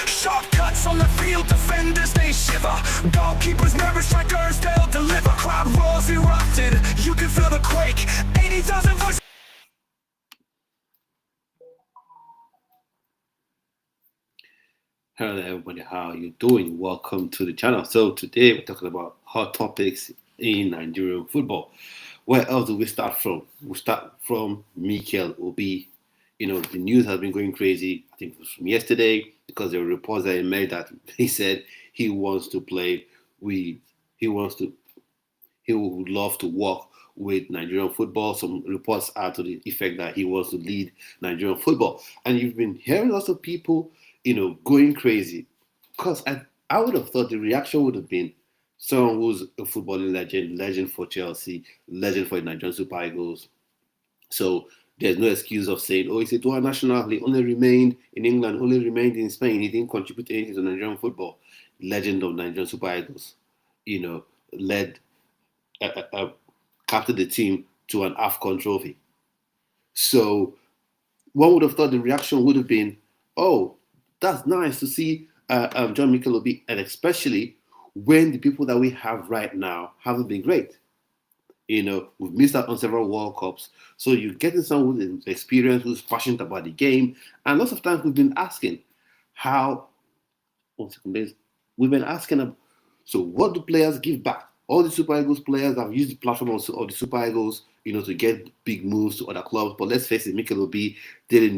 Shortcuts on the field, defenders they shiver. Goalkeepers nervous, strikers they'll deliver. Crowd roars erupted, you can feel the quake. 80,000 voices. Hello there everybody, how are you doing? Welcome to the channel. So today we're talking about hot topics in Nigerian football. Where else do we start from? We'll start from Mikel Obi. You know, the news has been going crazy. I think it was from yesterday because there were reports that he made that he said he wants to play with, he would love to work with Nigerian football. Some reports are to the effect that he wants to lead Nigerian football. And you've been hearing lots of people, going crazy. Because I would have thought the reaction would have been someone who's a footballing legend for Chelsea, legend for the Nigerian Super Eagles. So there's no excuse of saying, oh, he's a dual national, he only remained in England, only remained in Spain, he didn't contribute anything to Nigerian football. Legend of Nigerian Super Eagles, led, captained the team to an AFCON trophy. So one would have thought the reaction would have been, oh, that's nice to see John Mikel Obi, and especially when the people that we have right now haven't been great. We've missed out on several World Cups. So you're getting someone with experience who's passionate about the game. And lots of times we've been asking so what do players give back? All the Super Eagles players have used the platform of the Super Eagles, to get big moves to other clubs. But let's face it, Mikel Obi didn't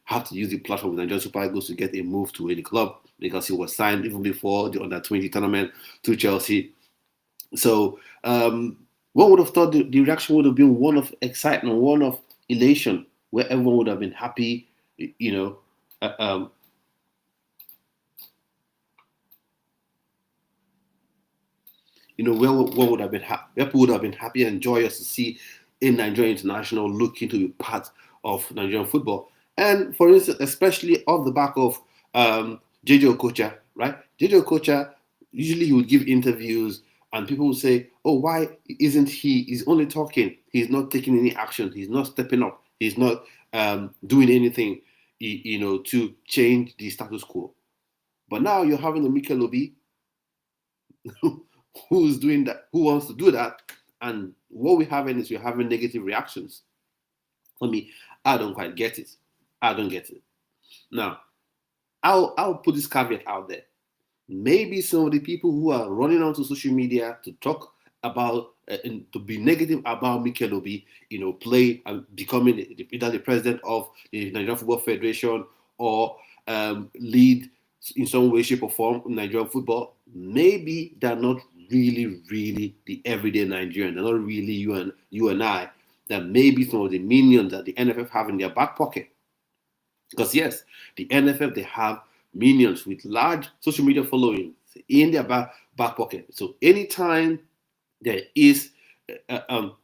have to use the platform of the Nigerian Super Eagles to get a move to any club because he was signed even before the Under-20 tournament to Chelsea. So one would have thought the reaction would have been one of excitement, one of elation, where everyone would have been happy, where one would have been happy, people would have been happy and joyous to see a Nigerian international looking to be part of Nigerian football. And for instance, especially off the back of JJ Okocha, right? JJ Okocha, usually he would give interviews and people will say, oh, why isn't he? He's only talking. He's not taking any action. He's not stepping up. He's not doing anything, to change the status quo. But now you're having a Mikel Obi who's doing that, who wants to do that. And what we're having negative reactions. For me, I don't quite get it. I don't get it. Now, I'll put this caveat out there. Maybe some of the people who are running onto social media to talk about and to be negative about Mikel Obi, play and becoming either the president of the Nigerian Football Federation or lead in some way, shape, or form in Nigerian football. Maybe they're not really the everyday Nigerian. They're not really you and I. That maybe some of the minions that the NFF have in their back pocket. Because yes, the NFF, they have minions with large social media followings in their back pocket. So anytime there is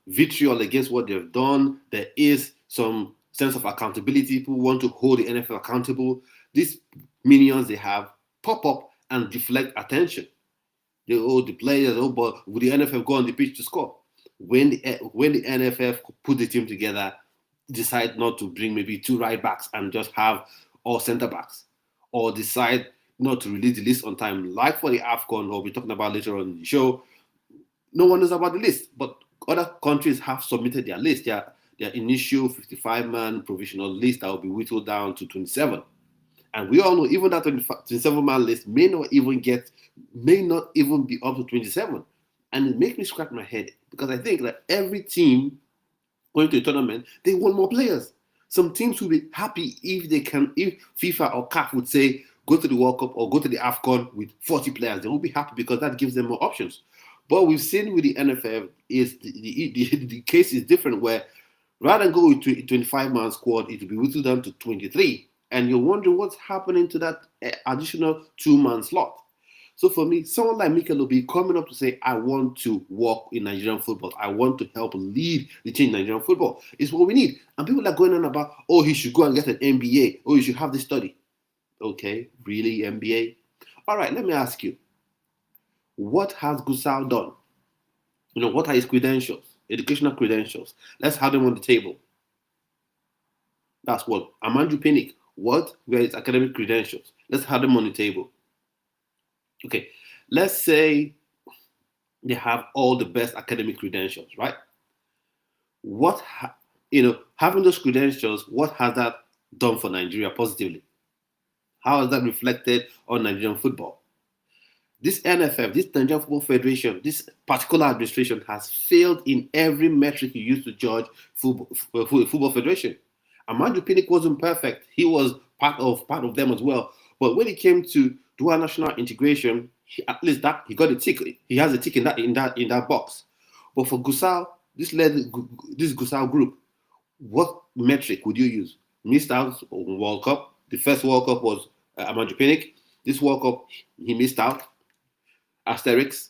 vitriol against what they've done, there is some sense of accountability. People want to hold the NFL accountable. These minions they have pop up and deflect attention. The players, but will the NFF go on the pitch to score? When the NFF put the team together, decide not to bring maybe 2 right backs and just have all centre backs, or decide not to release the list on time, like for the AFCON, we'll be talking about later on in the show. No one knows about the list, but other countries have submitted their list, their initial 55-man provisional list that will be whittled down to 27. And we all know even that 27-man list may not even be up to 27. And it makes me scratch my head because I think that every team going to a tournament, they want more players. Some teams will be happy if FIFA or CAF would say, go to the World Cup or go to the AFCON with 40 players. They will be happy because that gives them more options. But we've seen with the NFF, is the case is different, where rather than go with a 25-man squad, it will be whittled down to 23. And you're wondering what's happening to that additional 2-man slot. So for me, someone like Mikel Obi coming up to say, I want to work in Nigerian football. I want to help lead the change in Nigerian football. Is what we need. And people are going on about, oh, he should go and get an MBA. Oh, you should have this study. Okay, really, MBA? All right, let me ask you. What has Gusau done? What are his credentials? Educational credentials. Let's have them on the table. That's what. Amanju Pinnick, what were his academic credentials? Let's have them on the table. Okay, let's say they have all the best academic credentials, right? Having those credentials, what has that done for Nigeria positively? How has that reflected on Nigerian football? This NFF, this Nigerian Football Federation, this particular administration has failed in every metric you used to judge football federation. Amanju Pinnick wasn't perfect. He was part of them as well. But when it came to dual national integration, at least that he got a tick. He has a tick in that box. But for Gusau, this Gusau group, what metric would you use? Missed out on World Cup. The first World Cup was Amanju Pinnick. This World Cup, he missed out. Asterix.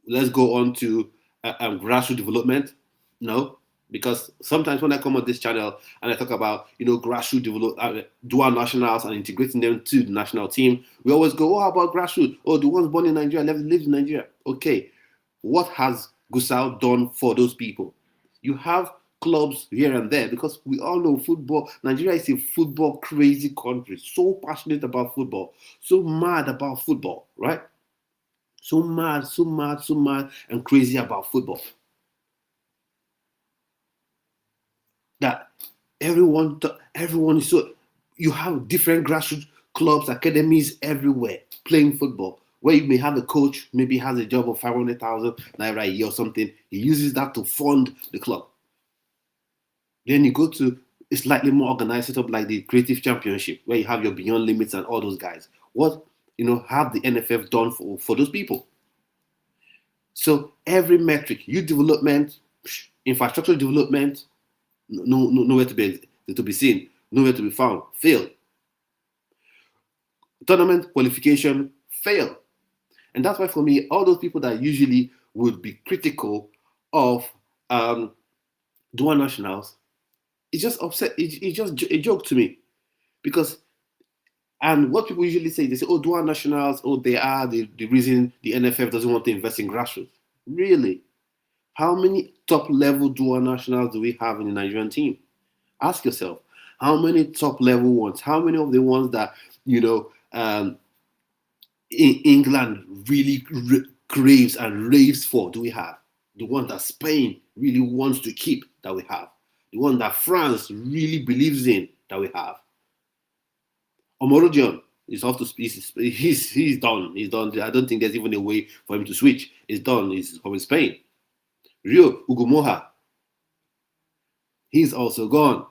Let's go on to grassroots development. No, because sometimes when I come on this channel and I talk about grassroots dual nationals and integrating them to the national team, we always go, how about grassroots? Oh, the ones born in Nigeria live in Nigeria. Okay, what has Gusau done for those people? You have clubs here and there, because we all know football. Nigeria is a football crazy country, so passionate about football, so mad about football, right? So mad, and crazy about football that everyone is so. You have different grassroots clubs, academies everywhere playing football, where you may have a coach, maybe has a job of 500,000 naira a year or something. He uses that to fund the club. Then you go to a slightly more organized setup like the Creative Championship, where you have your Beyond Limits and all those guys. What have the NFF done for those people? So every metric, youth development, infrastructure development, nowhere to be seen, nowhere to be found, failed. Tournament qualification, failed. And that's why for me, all those people that usually would be critical of dual nationals, it's just upset. It's just a joke to me, because and what people usually say, they say, oh, dual nationals, oh, they are the reason the NFF doesn't want to invest in grassroots. Really? How many top level dual nationals do we have in the Nigerian team? Ask yourself, how many top level ones? How many of the ones that England really craves and raves for do we have? The one that Spain really wants to keep, that we have. The one that France really believes in, that we have. Omorogion is off to he's done. He's done. I don't think there's even a way for him to switch. He's done. He's from Spain. Rio Ugumoha, he's also gone.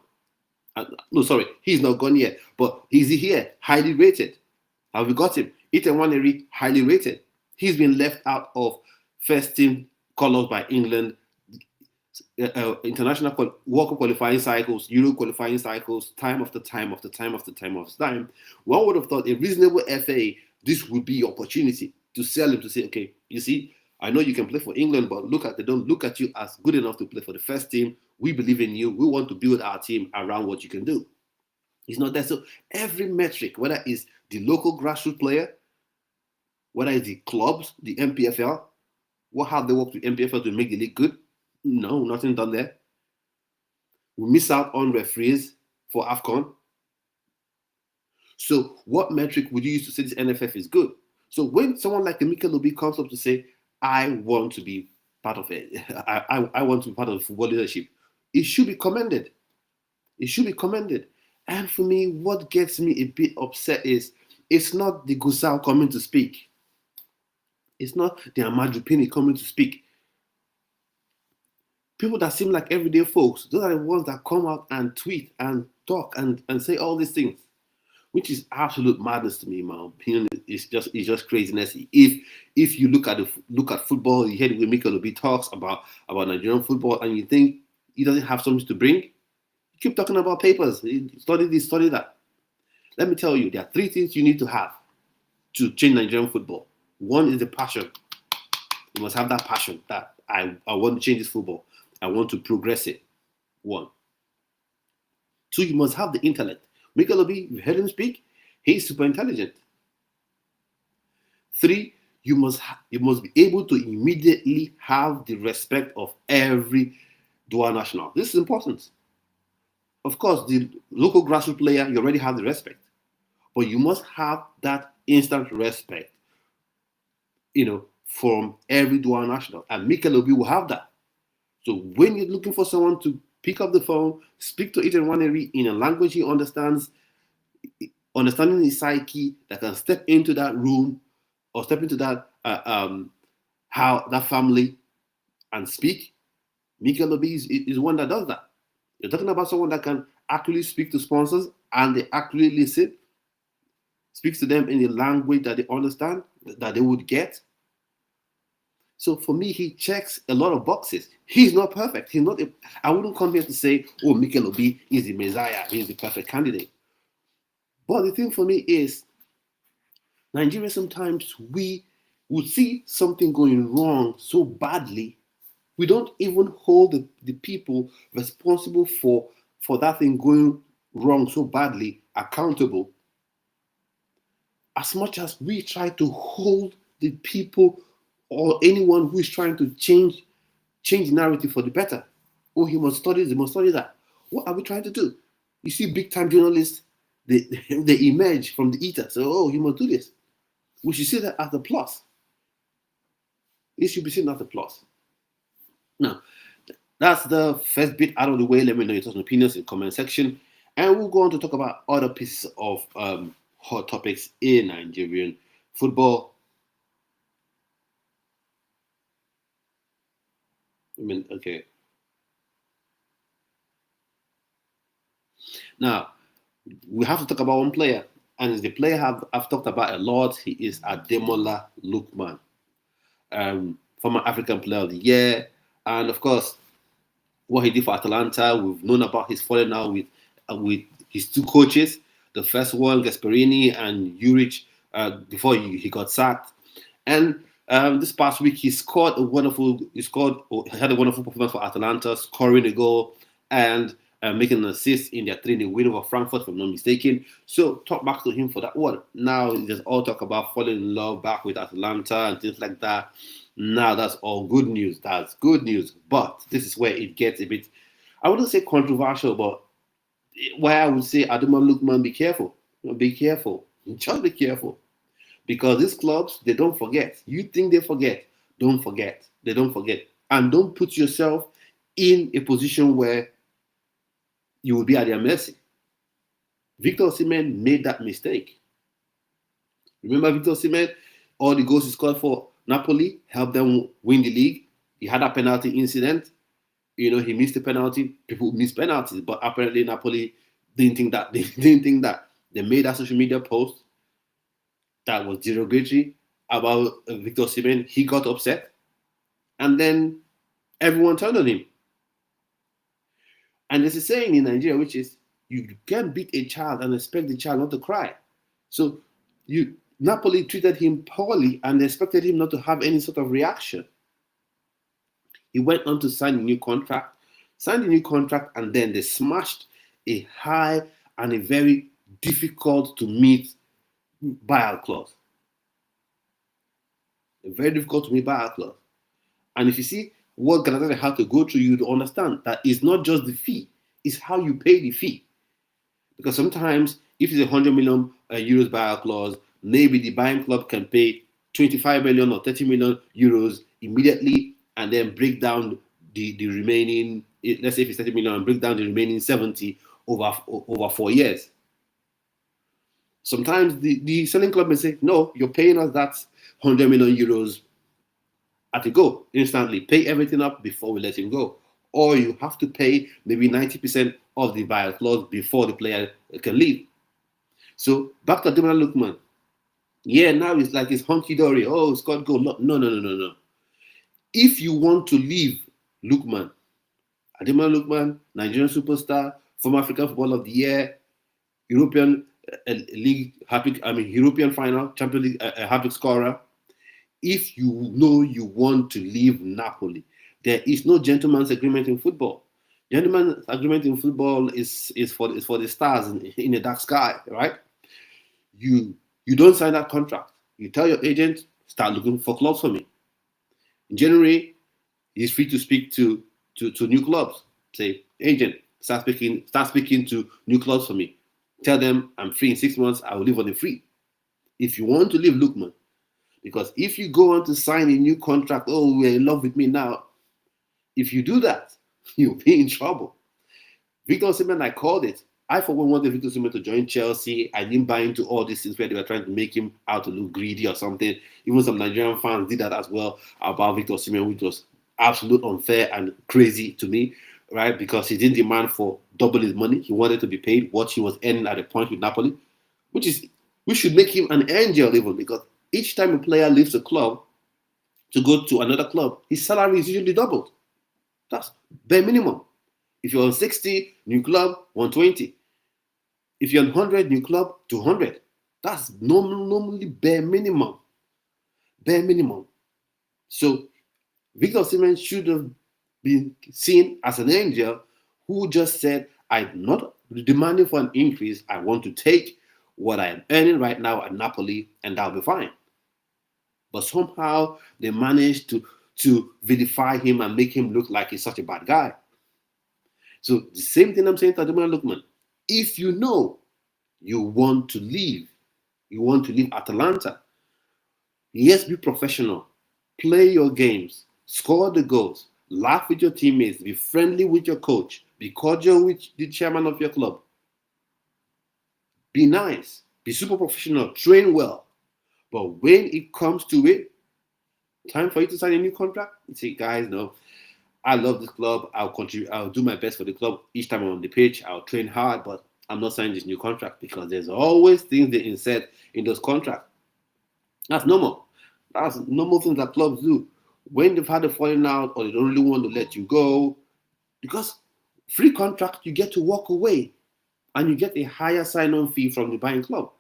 No, sorry, he's not gone yet, but he's here, highly rated. Have we got him? Ethan Waneri, highly rated. He's been left out of first team call-ups by England, international World Cup qualifying cycles, Euro qualifying cycles, time after time. One would have thought a reasonable FA, this would be opportunity to sell him, to say, okay, you see, I know you can play for England, but they don't look at you as good enough to play for the first team. We believe in you. We want to build our team around what you can do. He's not there. So every metric, whether it's the local grassroots player, whether it's the clubs, the MPFL, what have they worked with MPFL to make the league good? No, nothing done there. We miss out on referees for AFCON. So what metric would you use to say this NFF is good? So when someone like Mikel comes up to say, I want to be part of it, I want to be part of the football leadership, it should be commended. It should be commended. And for me, what gets me a bit upset is it's not the Gusau coming to speak. It's not the Amanju Pinnick coming to speak. People that seem like everyday folks, those are the ones that come out and tweet and talk and say all these things, which is absolute madness to me, in my opinion. It's just craziness. If you look at football, you hear the way Mikel talks about Nigerian football, and you think he doesn't have something to bring, you keep talking about papers. Study this, study that. Let me tell you, there are three things you need to have to change Nigerian football. One is the passion. You must have that passion that I want to change this football. I want to progress it. One. Two, you must have the intellect. Mikel, you heard him speak. He's super intelligent. Three, you must be able to immediately have the respect of every dual national. This is important. Of course, the local grassroots player, you already have the respect, but you must have that instant respect, from every dual national. And Mikel will have that. So when you're looking for someone to pick up the phone, speak to Ethan Waneri in a language he understands, understanding his psyche, that can step into that room or step into that how that family and speak, Mikel Obi is one that does that. You're talking about someone that can actually speak to sponsors and they actually listen, speaks to them in the language that they understand, that they would get. So for me, he checks a lot of boxes. He's not perfect. He's not. I wouldn't come here to say, "Oh, Mikel Obi is the Messiah. He's the perfect candidate." But the thing for me is, Nigeria sometimes we would see something going wrong so badly, we don't even hold the people responsible for that thing going wrong so badly accountable, as much as we try to hold the people or anyone who is trying to change the narrative for the better. Oh, he must study this, he must study that. What are we trying to do? You see big time journalists, they emerge from the ether. So, oh, he must do this. We should see that as a plus. It should be seen as a plus. Now, that's the first bit out of the way. Let me know your thoughts and opinions in the comment section. And we'll go on to talk about other pieces of hot topics in Nigerian football. Okay. Now, we have to talk about one player. And the player I've talked about a lot. He is Ademola Lookman, former African Player of the Year. And of course, what he did for Atalanta, we've known about his falling out with his two coaches. The first one, Gasperini and Juric, before he got sacked. And this past week, he had a wonderful performance for Atalanta, scoring a goal and making an assist in their 3-0 win over Frankfurt, if I'm not mistaken. So talk back to him for that one. Now there's all talk about falling in love back with Atalanta and things like that. Now that's all good news. That's good news. But this is where it gets a bit, I wouldn't say controversial, but why I would say Ademola Lookman, be careful. Be careful. Just be careful. Because these clubs, they don't forget. You think they forget. Don't forget. They don't forget. And don't put yourself in a position where you will be at their mercy. Victor Osimhen made that mistake. Remember Victor Osimhen? All the goals he scored for Napoli helped them win the league. He had a penalty incident. He missed the penalty. People miss penalties, but apparently Napoli didn't think that. They didn't think that. They made a social media post that was derogatory about Victor Osimhen. He got upset, and then everyone turned on him. And there's a saying in Nigeria, which is, you can't beat a child and expect the child not to cry. So Napoli treated him poorly and expected him not to have any sort of reaction. He went on to sign a new contract, and then they smashed a high and a very difficult to meet buyout clause. A very difficult to meet buyout clause. And if you see what Galatasaray had to go through, you understand that it's not just the fee, it's how you pay the fee. Because sometimes, if it's 100 million euros buyout clause, maybe the buying club can pay 25 million or 30 million euros immediately and then break down the remaining, let's say if it's 30 million, and break down the remaining 70 over 4 years. Sometimes the selling club may say, no, you're paying us that 100 million euros at a go, instantly. Pay everything up before we let him go. Or you have to pay maybe 90% of the buyout clause before the player can leave. So back to Ademola Lookman. Yeah, now it's like it's hunky-dory. Oh, Scott goal. No. If you want to leave Lookman, Ademola Lookman, Nigerian superstar, former African Football of the Year, European League, European final, Champions League, happy scorer. If you know you want to leave Napoli, there is no gentleman's agreement in football. Gentleman's agreement in football is for the stars in the dark sky, right? You don't sign that contract. You tell your agent, start looking for clubs for me. In January, he's free to speak to new clubs. Say, agent, start speaking to new clubs for me. Tell them I'm free in 6 months, I will leave on the free. If you want to leave Lookman, because if you go on to sign a new contract, oh, we're in love with me now. If you do that, you'll be in trouble. Victor Osimhen, I called it. I, for one, wanted Victor Osimhen to join Chelsea. I didn't buy into all these things where they were trying to make him out to look greedy or something. Even some Nigerian fans did that as well about Victor Osimhen, which was absolute unfair and crazy to me, right? Because he didn't demand for double his money. He wanted to be paid what he was earning at a point with Napoli, which should make him an angel even, because each time a player leaves a club to go to another club, his salary is usually doubled. That's bare minimum. If you're on 60, new club, 120. If you're on 100, new club, 200. That's normally bare minimum. Bare minimum. So Victor Osimhen should have been seen as an angel who just said, I'm not demanding for an increase. I want to take what I am earning right now at Napoli, and that'll be fine. But somehow they managed to vilify him and make him look like he's such a bad guy. So the same thing I'm saying to Ademola Lookman. If you know you want to leave Atalanta, yes, be professional. Play your games. Score the goals. Laugh with your teammates. Be friendly with your coach. Be cordial with the chairman of your club. Be nice. Be super professional. Train well. But when it comes to it, time for you to sign a new contract, you say, guys, no, I love this club. I'll contribute. I'll do my best for the club each time I'm on the pitch. I'll train hard, but I'm not signing this new contract, because there's always things they insert in those contracts. That's normal. That's normal things that clubs do. When they've had a falling out or they don't really want to let you go, because free contract, you get to walk away and you get a higher sign-on fee from the buying club.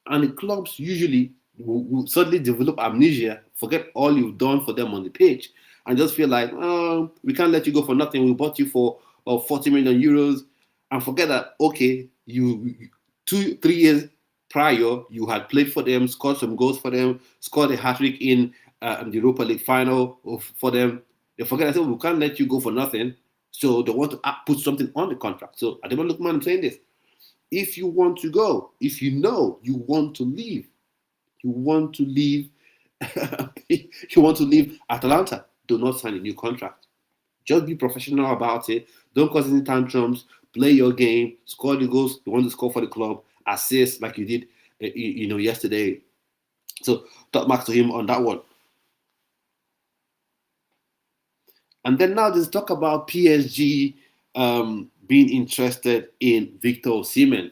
And the clubs usually will suddenly develop amnesia, forget all you've done for them on the pitch, and just feel like, oh, we can't let you go for nothing. We bought you for 40 million euros, and forget that, okay, you 2-3 years prior, you had played for them, scored some goals for them, scored a hat-trick in the Europa League final for them. They forget, I said, we can't let you go for nothing, so they want to put something on the contract. So Ademola Lookman, I'm saying this. If you want to go, if you know you want to leave, you want to leave Atalanta, do not sign a new contract. Just be professional about it. Don't cause any tantrums. Play your game. Score the goals you want to score for the club. Assist like you did, yesterday. So top marks to him on that one. And then now there's talk about PSG being interested in Victor Osimhen.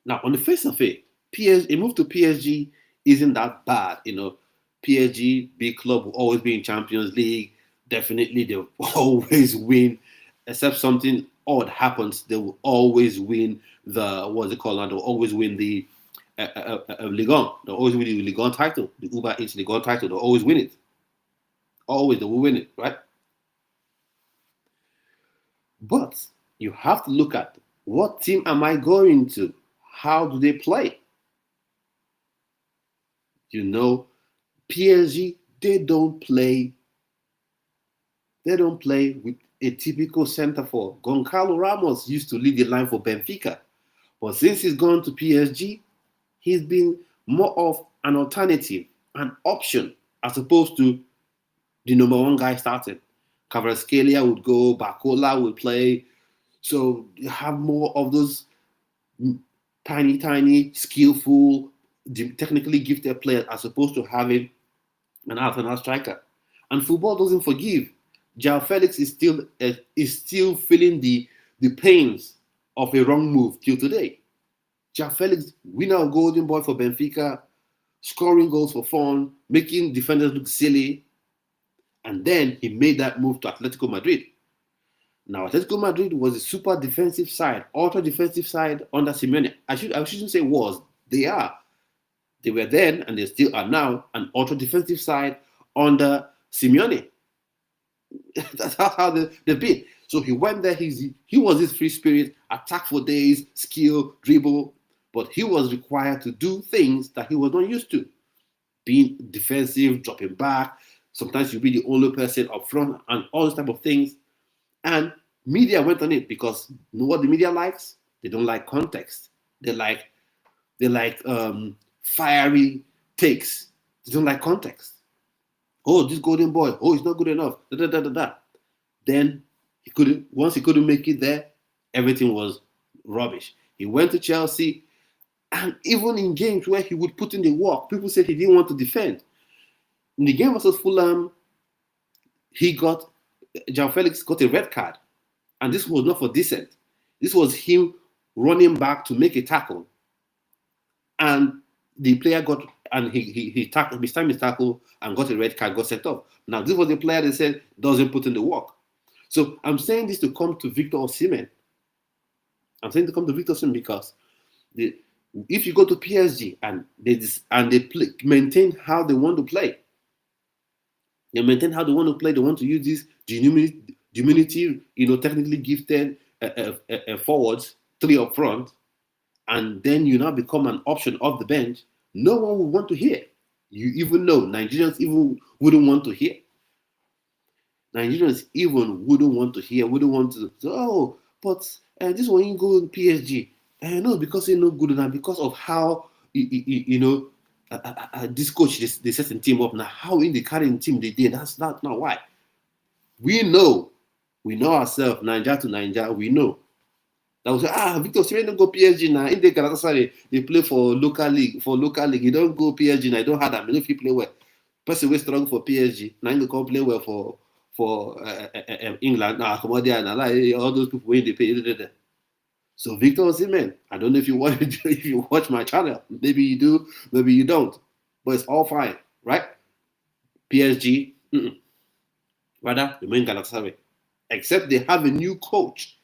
Now, on the face of it, a move to PSG isn't that bad. PSG, big club, will always be in Champions League. Definitely, they'll always win. Except something odd happens, they will always win the, what's it called now? They'll always win the Ligue 1. They'll always win the Ligue 1 title. The Uber Eats Ligue 1 title. They'll always win it. Always, they will win it, right? But you have to look at, what team am I going to? How do they play? PSG, they don't play with a typical centre forward. Goncalo Ramos used to lead the line for Benfica. But since he's gone to PSG, he's been more of an alternative, an option, as opposed to the number one guy starting. Kvaratskhelia would go, Barcola would play. So you have more of those tiny, skillful, technically gifted players, as opposed to having an out-and-out striker. And football doesn't forgive. João Felix is still feeling the pains of a wrong move till today. João Felix, winner of Golden Boy for Benfica, scoring goals for fun, making defenders look silly, and then he made that move to Atletico Madrid. Now, Atletico Madrid was a super defensive side, ultra defensive side under Simeone. I shouldn't say was. They are. They were then, and they still are now, an ultra defensive side under Simeone. That's how they've been. So he went there. He was his free spirit, attack for days, skill, dribble, but he was required to do things that he was not used to. being defensive, dropping back. Sometimes you'll be the only person up front and all those type of things. And media went on it because you know what the media likes? They don't like context. They like fiery takes. They don't like context. Oh, this golden boy. Oh, he's not good enough. Da, da, da, da, da. Then once he couldn't make it there, everything was rubbish. He went to Chelsea, and even in games where he would put in the work, people said he didn't want to defend. In the game versus Fulham, João Felix got a red card, and this was not for dissent. This was him running back to make a tackle, and the player he tackled, his time is tackle and got a red card, got sent off. Now this was the player they said doesn't put in the work. So I'm saying this to come to Victor Osimhen. I'm saying to come to Victor Osimhen because if you go to PSG and they maintain how they want to play, they want to use this diminutive, technically gifted forwards, 3 up front, and then you now become an option off the bench. No one will want to hear. You even know Nigerians even wouldn't want to hear. Nigerians even wouldn't want to hear, wouldn't want to say, oh, but this one you go to PSG. No, because he's not good enough, because of how, this coach, they set the team up. Now, how in the carrying team they did, that's not why. We know ourselves, Niger to Niger, we know. That was Victor Osimhen don't go PSG now. In the Galatasaray, they play for local league. You don't go PSG now. You don't have that. If you play well, person will strong for PSG. Now you can play well for England. Now come on there and all those people when they pay. So Victor Osimhen, I don't know if you watch my channel. Maybe you do, maybe you don't. But it's all fine, right? PSG, rather remain Galatasaray, except they have a new coach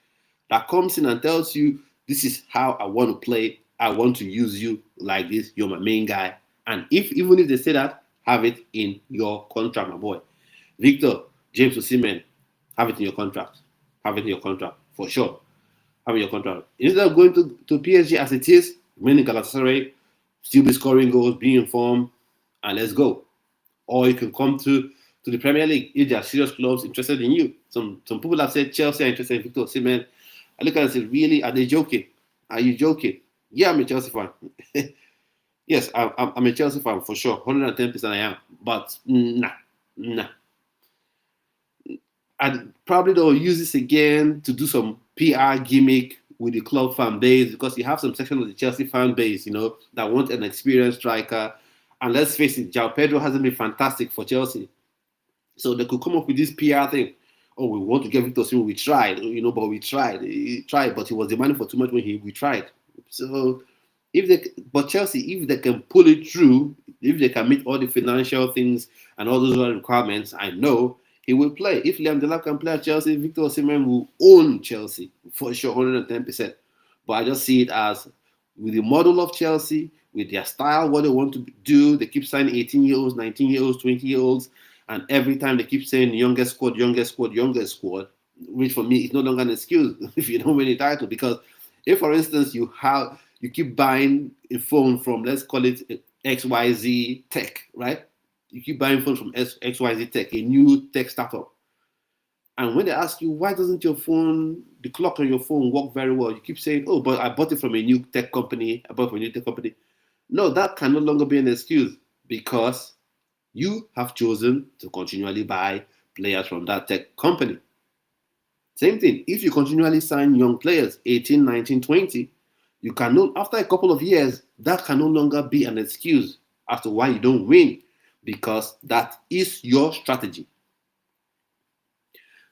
that comes in and tells you, this is how I want to play. I want to use you like this. You're my main guy. And even if they say that, have it in your contract, my boy. Victor, James Osimhen, have it in your contract. Have it in your contract, for sure. Have it in your contract. Instead of going to PSG as it is, remaining Galatasaray, still be scoring goals, be in form, and let's go. Or you can come to the Premier League if there are serious clubs interested in you. Some people have said Chelsea are interested in Victor Osimhen. I look at it and say, really? Are they joking? Are you joking? Yeah, I'm a Chelsea fan. Yes, I'm a Chelsea fan for sure. 110% I am. But nah. I'd probably don't use this again to do some PR gimmick with the club fan base, because you have some section of the Chelsea fan base, that want an experienced striker. And let's face it, João Pedro hasn't been fantastic for Chelsea. So they could come up with this PR thing. Oh, we want to get Victor Osimhen. We tried, but we tried. He tried, but he was demanding for too much when we tried. So Chelsea, if they can pull it through, if they can meet all the financial things and all those other requirements, I know he will play. If Liam Delap can play at Chelsea, Victor Osimhen will own Chelsea for sure, 110%. But I just see it as with the model of Chelsea, with their style, what they want to do. They keep signing 18-year-olds, 19-year-olds, 20-year-olds. And every time they keep saying youngest squad, which for me is no longer an excuse if you don't win a title. Because if, for instance, you keep buying a phone from, let's call it XYZ Tech, right? You keep buying phones from XYZ Tech, a new tech startup. And when they ask you, why doesn't the clock on your phone work very well? You keep saying, oh, but I bought it from a new tech company. No, that can no longer be an excuse, because you have chosen to continually buy players from that tech company. Same thing, if you continually sign young players, 18, 19, 20, you cannot, after a couple of years, that can no longer be an excuse as to why you don't win, because that is your strategy.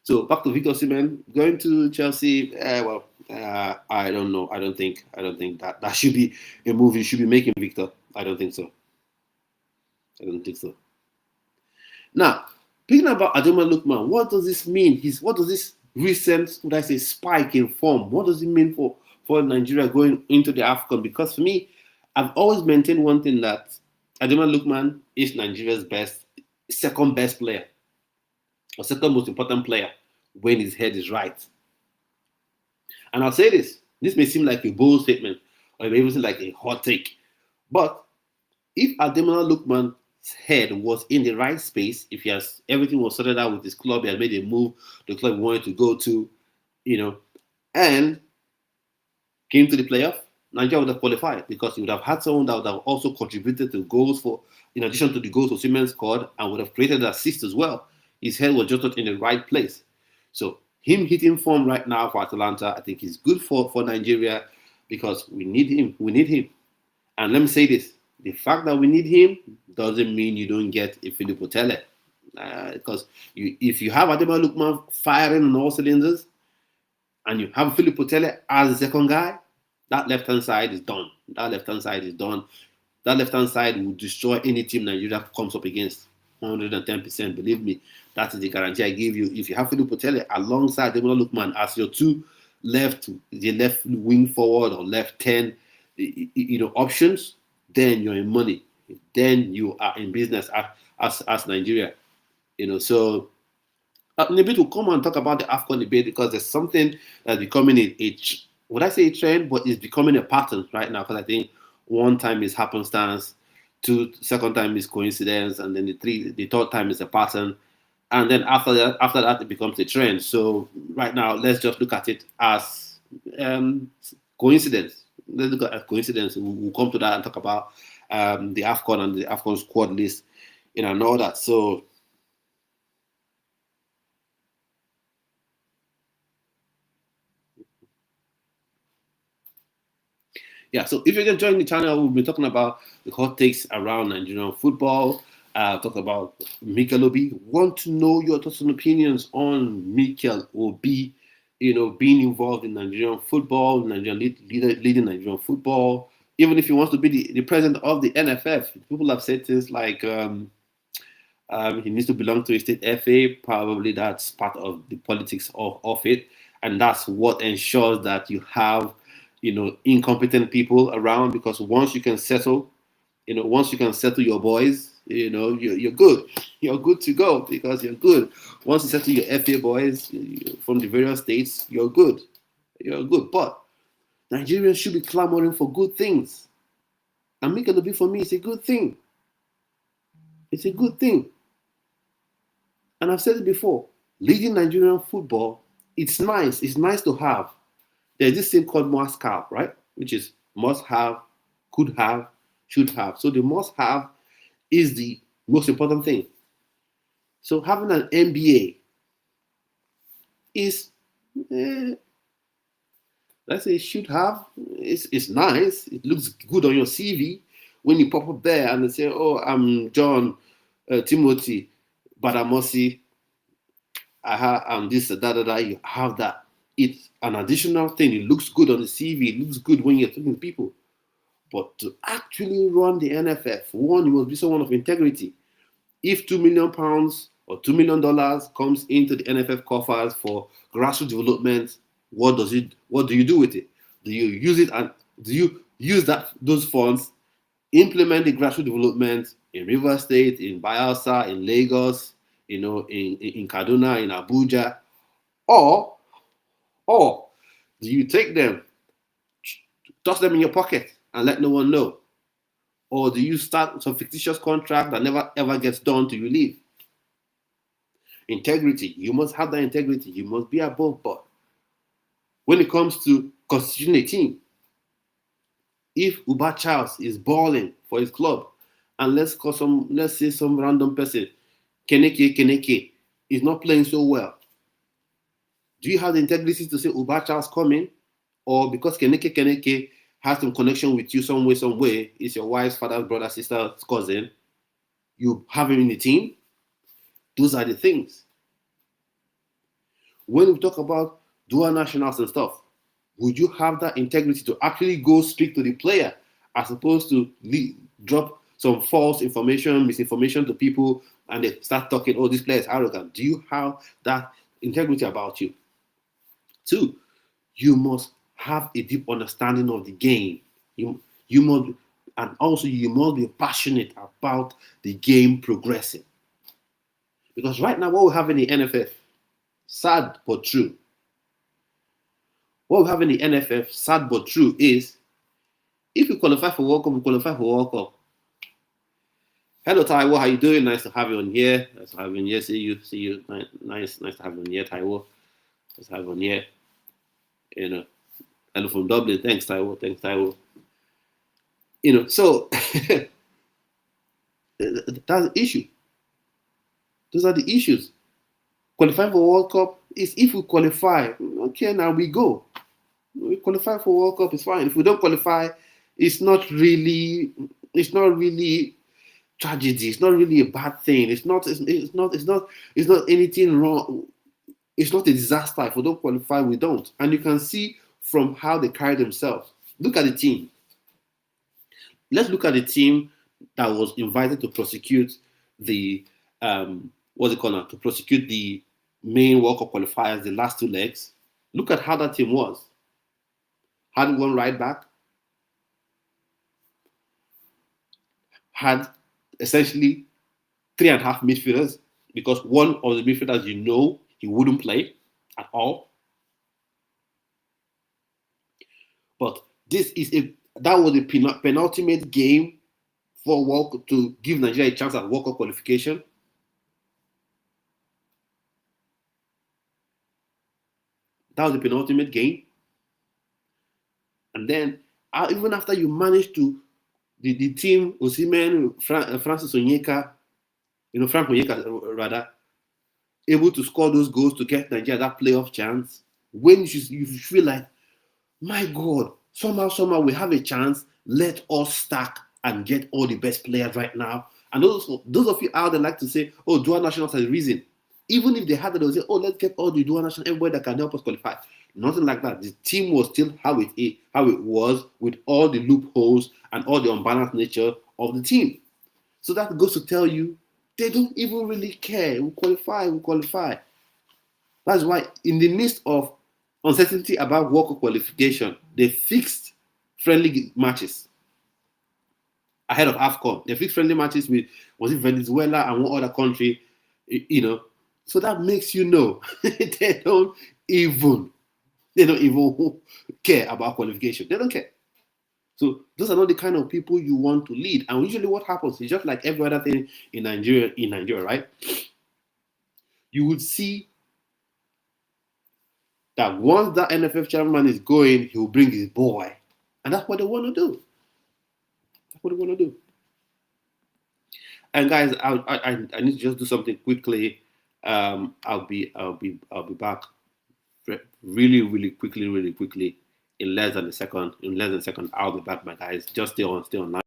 So back to Victor Osimhen, going to Chelsea. I don't know. I don't think that should be a move you should be making, Victor. I don't think so. Now, speaking about Ademola Lookman, what does this mean? What does this recent, spike in form? What does it mean for Nigeria going into the AFCON? Because for me, I've always maintained one thing, that Ademola Lookman is Nigeria's second best player, or second most important player when his head is right. And I'll say this may seem like a bold statement, or it may even seem like a hot take, but if Ademola Lookman head was in the right space, if he has everything was sorted out with his club, he has made a move, the club he wanted to go to, and came to the playoff, Nigeria would have qualified because he would have had someone that would have also contributed to goals for, in addition to the goals Osimhen scored, and would have created an assist as well. His head was just not in the right place. So him hitting form right now for Atalanta, I think is good for Nigeria because we need him. We need him. And let me say this: the fact that we need him doesn't mean you don't get a Filippo Tele. Because if you have Ademola Lookman firing on all cylinders, and you have Filippo Tele as the second guy, that left-hand side is done. That left-hand side is done. That left-hand side will destroy any team Nigeria comes up against. 110%, believe me. That is the guarantee I give you. If you have Filippo Tele alongside Ademola Lookman as your two the left wing forward or left 10, options, then you're in money. Then you are in business as Nigeria. So maybe to come and talk about the AFCON debate because there's something that's becoming would I say a trend, but it's becoming a pattern right now because I think one time is happenstance, second time is coincidence, and then the third time is a pattern, and then after that it becomes a trend. So right now, let's just look at it as coincidence. Let's look at coincidence. We'll come to that and talk about the AFCON and the AFCON squad list, and all that. So. Yeah, so if you're just joining the channel, we'll be talking about the hot takes around Nigerian football. Talk about Mikel Obi. Want to know your thoughts and opinions on Mikel Obi, being involved in Nigerian football, leading Nigerian football. Even if he wants to be the president of the NFF, people have said things like he needs to belong to a state FA. Probably that's part of the politics of it, and that's what ensures that you have incompetent people around because once you can settle your boys, you're good. You're good to go because you're good. Once you settle your FA boys from the various states, you're good. You're good. But Nigerians should be clamoring for good things. And Mikel Obi for me is a good thing. It's a good thing. And I've said it before, leading Nigerian football, it's nice. It's nice to have. There's this thing called must have, right? Which is must have, could have, should have. So the must have is the most important thing. So having an MBA is, let's say, should have. It's nice. It looks good on your CV when you pop up there and they say, "Oh, I'm John Timothy Badamosi. I'm this, da. You have that. It's an additional thing. It looks good on the CV. It looks good when you're talking to people. But to actually run the NFF, one, you must be someone of integrity. If £2 million or $2 million comes into the NFF coffers for grassroots development, what do you do with it? Do you use it and do you use those funds, implement the grassroots development in Rivers State, in Bayelsa, in Lagos, in Kaduna, in Abuja, or do you take them, toss them in your pocket and let no one know? Or do you start some fictitious contract that never ever gets done till you leave? Integrity. You must have that integrity. You must be above board. When it comes to constituting a team, if Uba Charles is balling for his club, and let's say some random person, Keneke, is not playing so well, do you have the integrity to say Uba Charles coming? Or because Keneke has some connection with you some way, is your wife's father's brother, sister's cousin, you have him in the team? Those are the things. When we talk about dual nationals and stuff, would you have that integrity to actually go speak to the player as opposed to drop some false information, misinformation to people and they start talking, oh, this player is arrogant? Do you have that integrity about you? Two, you must have a deep understanding of the game. You must, and also you must be passionate about the game progressing. Because right now, what we have in the NFF, sad but true. What we have in the NFF, sad but true, is if you qualify for World Cup, you qualify for World Cup. Hello, Taiwo. How you doing? Nice to have you on here. Nice to have you on here. See you. Nice to have you on here, Taiwo. Nice to have you on here. Hello from Dublin. Thanks, Taiwo. So that's the issue. Those are the issues. Qualifying for World Cup is if we qualify. Okay, now we go. We qualify for World Cup, it's fine. If we don't qualify, it's not really tragedy. It's not really a bad thing. It's not anything wrong. It's not a disaster. If we don't qualify, we don't. And you can see from how they carry themselves. Look at the team. Let's look at the team that was invited to prosecute the to prosecute the main World Cup qualifiers, the last two legs. Look at how that team was. Had one right back, had essentially 3.5 midfielders, because one of the midfielders he wouldn't play at all. But that was a penultimate game for to give Nigeria a chance at World Cup qualification. That was the penultimate game. And then, even after you managed to, the team, Osimhen, Francis Onyeka, Frank Onyeka rather, able to score those goals to get Nigeria that playoff chance, when you feel like, my God, somehow we have a chance, let us stack and get all the best players right now. And those of you out there like to say, oh, dual nationals are the reason. Even if they had it, they'll say, oh, let's get all the dual nationals, everybody that can help us qualify. Nothing like that. The team was still how it was, with all the loopholes and all the unbalanced nature of the team. So that goes to tell you they don't even really care. We qualify. That's why in the midst of uncertainty about World Cup qualification, they fixed friendly matches ahead of AFCON. They fixed friendly matches with, was it Venezuela and one other country, So that makes you know they don't even care about qualification. They don't care. So those are not the kind of people you want to lead. And usually what happens is just like every other thing in Nigeria, right? You would see that once that NFF chairman is going, he will bring his boy. And that's what they want to do. And guys, I need to just do something quickly. I'll be back really quickly in less than a second. I'll be back, my guys. Just stay online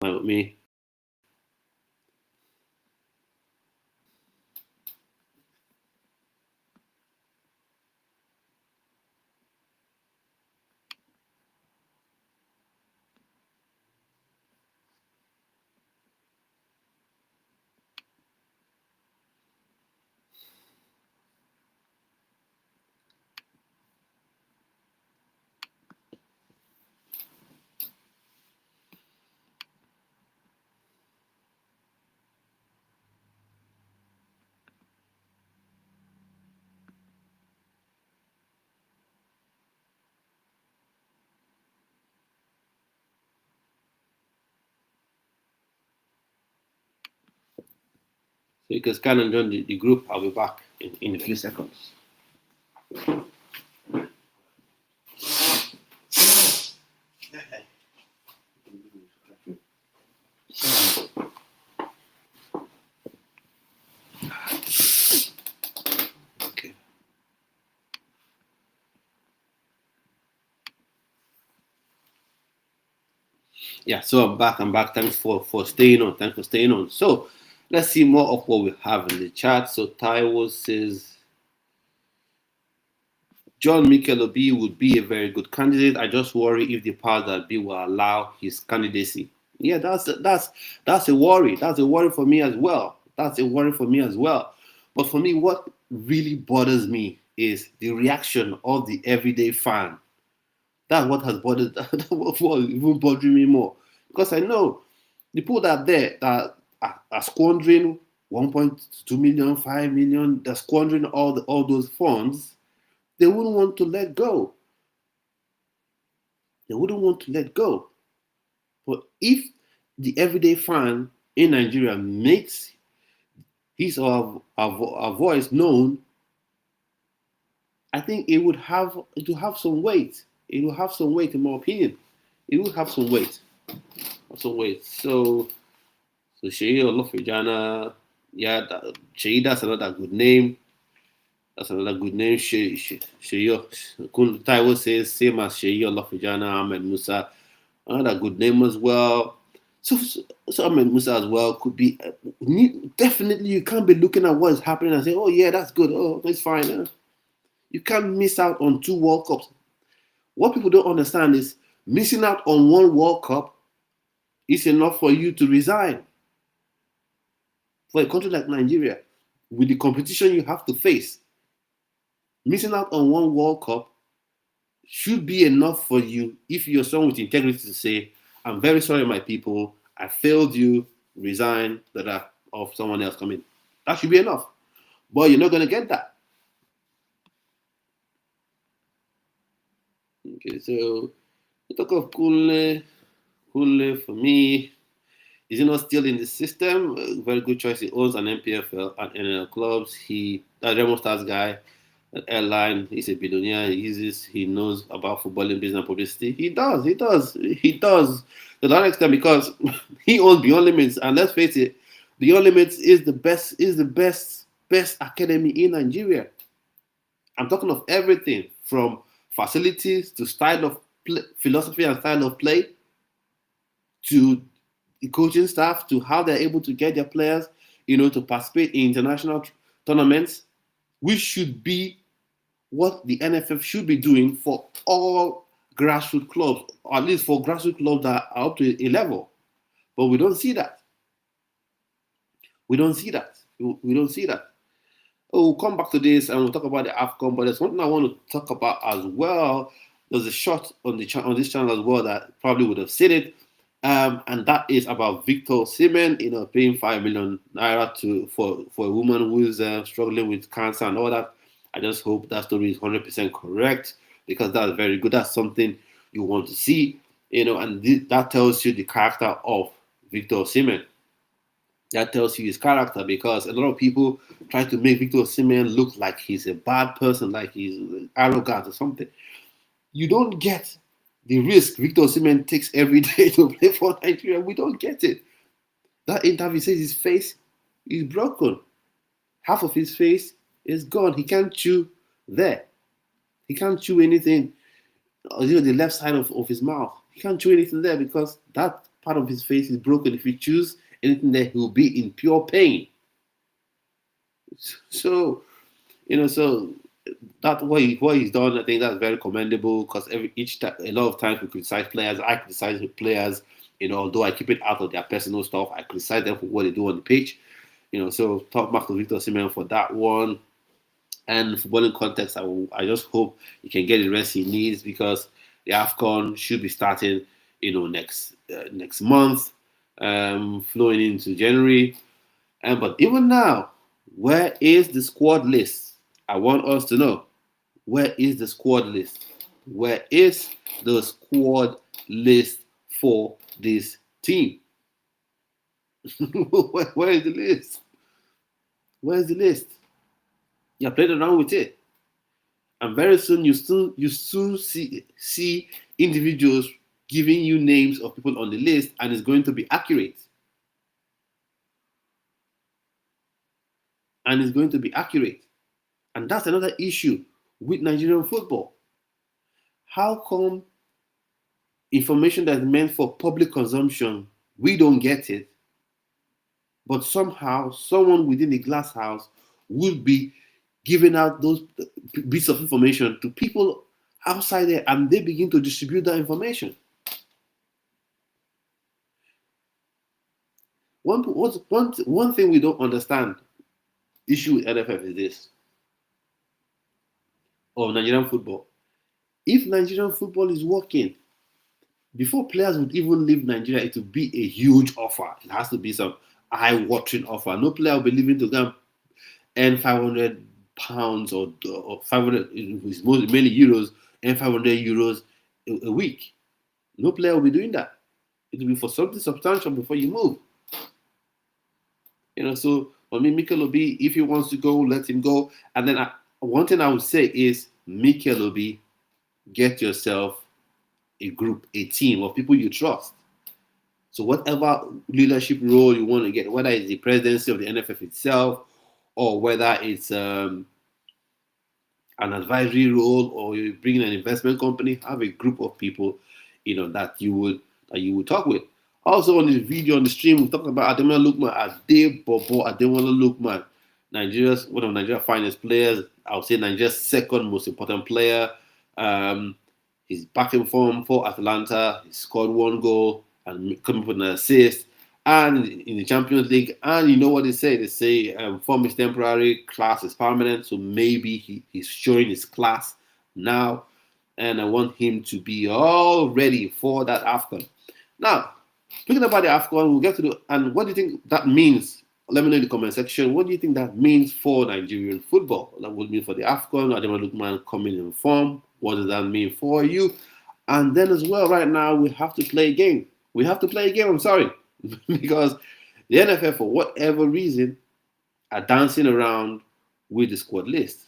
with me. So you can scan and join the group. I'll be back in a few seconds. Okay. Yeah, so I'm back. Thanks for staying on. So let's see more of what we have in the chat. So Taiwo says John Mikel Obi would be a very good candidate. I just worry if the powers that be will allow his candidacy. Yeah, that's a worry. That's a worry for me as well. But for me, what really bothers me is the reaction of the everyday fan. That's what has bothered. That's what even bothering me more, because I know the people that are there that are squandering 1.2 million, 5 million. They're squandering all those funds. They wouldn't want to let go. But if the everyday fan in Nigeria makes his or her voice known, I think it will have some weight. It will have some weight, in my opinion. It will have some weight. Some weight. So Sheyi Olofejana, yeah, Sheyi, that's another good name. That's another good name. Sheyi Taiwo says same as Sheyi Olofejana, Ahmed Musa. Another good name as well. So Ahmed Musa as well could be definitely. You can't be looking at what is happening and say, "Oh yeah, that's good. Oh, that's fine." You can't miss out on 2 World Cups. What people don't understand is missing out on 1 World Cup is enough for you to resign. For a country like Nigeria, with the competition you have to face, missing out on 1 World Cup should be enough for you, if you're someone with integrity, to say, "I'm very sorry, my people. I failed you. Resign." That of someone else coming. That should be enough. But you're not going to get that. Okay, so we talk of Kule. Kule, for me, is he not still in the system? Very good choice. He owns an MPFL and NL clubs. That Remo Stars guy, an airline. He's a billionaire. He knows about footballing business and publicity. He does. To that extent, because he owns Beyond Limits, and let's face it, Beyond Limits is the best academy in Nigeria. I'm talking of everything from facilities to style of philosophy and style of play, to the coaching staff, to how they're able to get their players, to participate in international tournaments, which should be what the NFF should be doing for all grassroots clubs, or at least for grassroots clubs that are up to a level. But we don't see that. We don't see that. We'll come back to this and we'll talk about the AFCON, but there's something I want to talk about as well. There's a shot on this channel as well that probably would have seen it. And that is about Victor Osimhen, paying 5 million naira for a woman who is struggling with cancer and all that. I just hope that story is 100% correct, because that's very good. That's something you want to see, and that tells you the character of Victor Osimhen. That tells you his character, because a lot of people try to make Victor Osimhen look like he's a bad person, like he's arrogant or something. You don't get the risk Victor Osimhen takes every day to play for Nigeria. We don't get it. That interview says his face is broken. Half of his face is gone. He can't chew there. He can't chew anything. The left side of his mouth. He can't chew anything there, because that part of his face is broken. If he chews anything there, he will be in pure pain. So that what he's done, I think that's very commendable, because a lot of times we criticize players. I criticize players, although I keep it out of their personal stuff. I criticize them for what they do on the pitch. So talk back to Victor Osimhen for that one. And footballing context, I just hope he can get the rest he needs, because the AFCON should be starting, next month, flowing into January. But even now, where is the squad list? I want us to know. Where is the squad list? Where is the squad list for this team? Where is the list? Where is the list? You played around with it, and very soon you soon see individuals giving you names of people on the list, and it's going to be accurate. And that's another issue with Nigerian football. How come information that's meant for public consumption, we don't get it, but somehow someone within the glass house would be giving out those bits of information to people outside there, and they begin to distribute that information? One thing we don't understand, issue with NFF, is this, of Nigerian football. If Nigerian football is working, before players would even leave Nigeria, it would be a huge offer. It has to be some eye-watering offer. No player will be leaving to go and earn £500 or 500, it's mainly euros, and €500 a week. No player will be doing that. It will be for something substantial before you move. So for me, Mikel Obi, if he wants to go, let him go. And then one thing I would say is, Mikel Obi, get yourself a group, a team of people you trust. So whatever leadership role you want to get, whether it's the presidency of the NFF itself, or whether it's an advisory role, or you bring in an investment company, have a group of people, that you would talk with. Also on this video on the stream, we talked about Ademola Lookman, Ademola Lookman, one of Nigeria's finest players. I would say Nigeria's second most important player. He's back in form for Atalanta. He scored 1 goal and coming with an assist. And in the Champions League, and you know what they say? They say form is temporary, class is permanent. So maybe he's showing his class now, and I want him to be all ready for that AFCON. Now, speaking about the AFCON, we'll get to and what do you think that means? Let me know in the comment section. What do you think that means for Nigerian football? That would mean for the AFCON, Ademola Lookman coming in form. What does that mean for you? And then as well, right now, we have to play a game. I'm sorry. Because the NFF, for whatever reason, are dancing around with the squad list.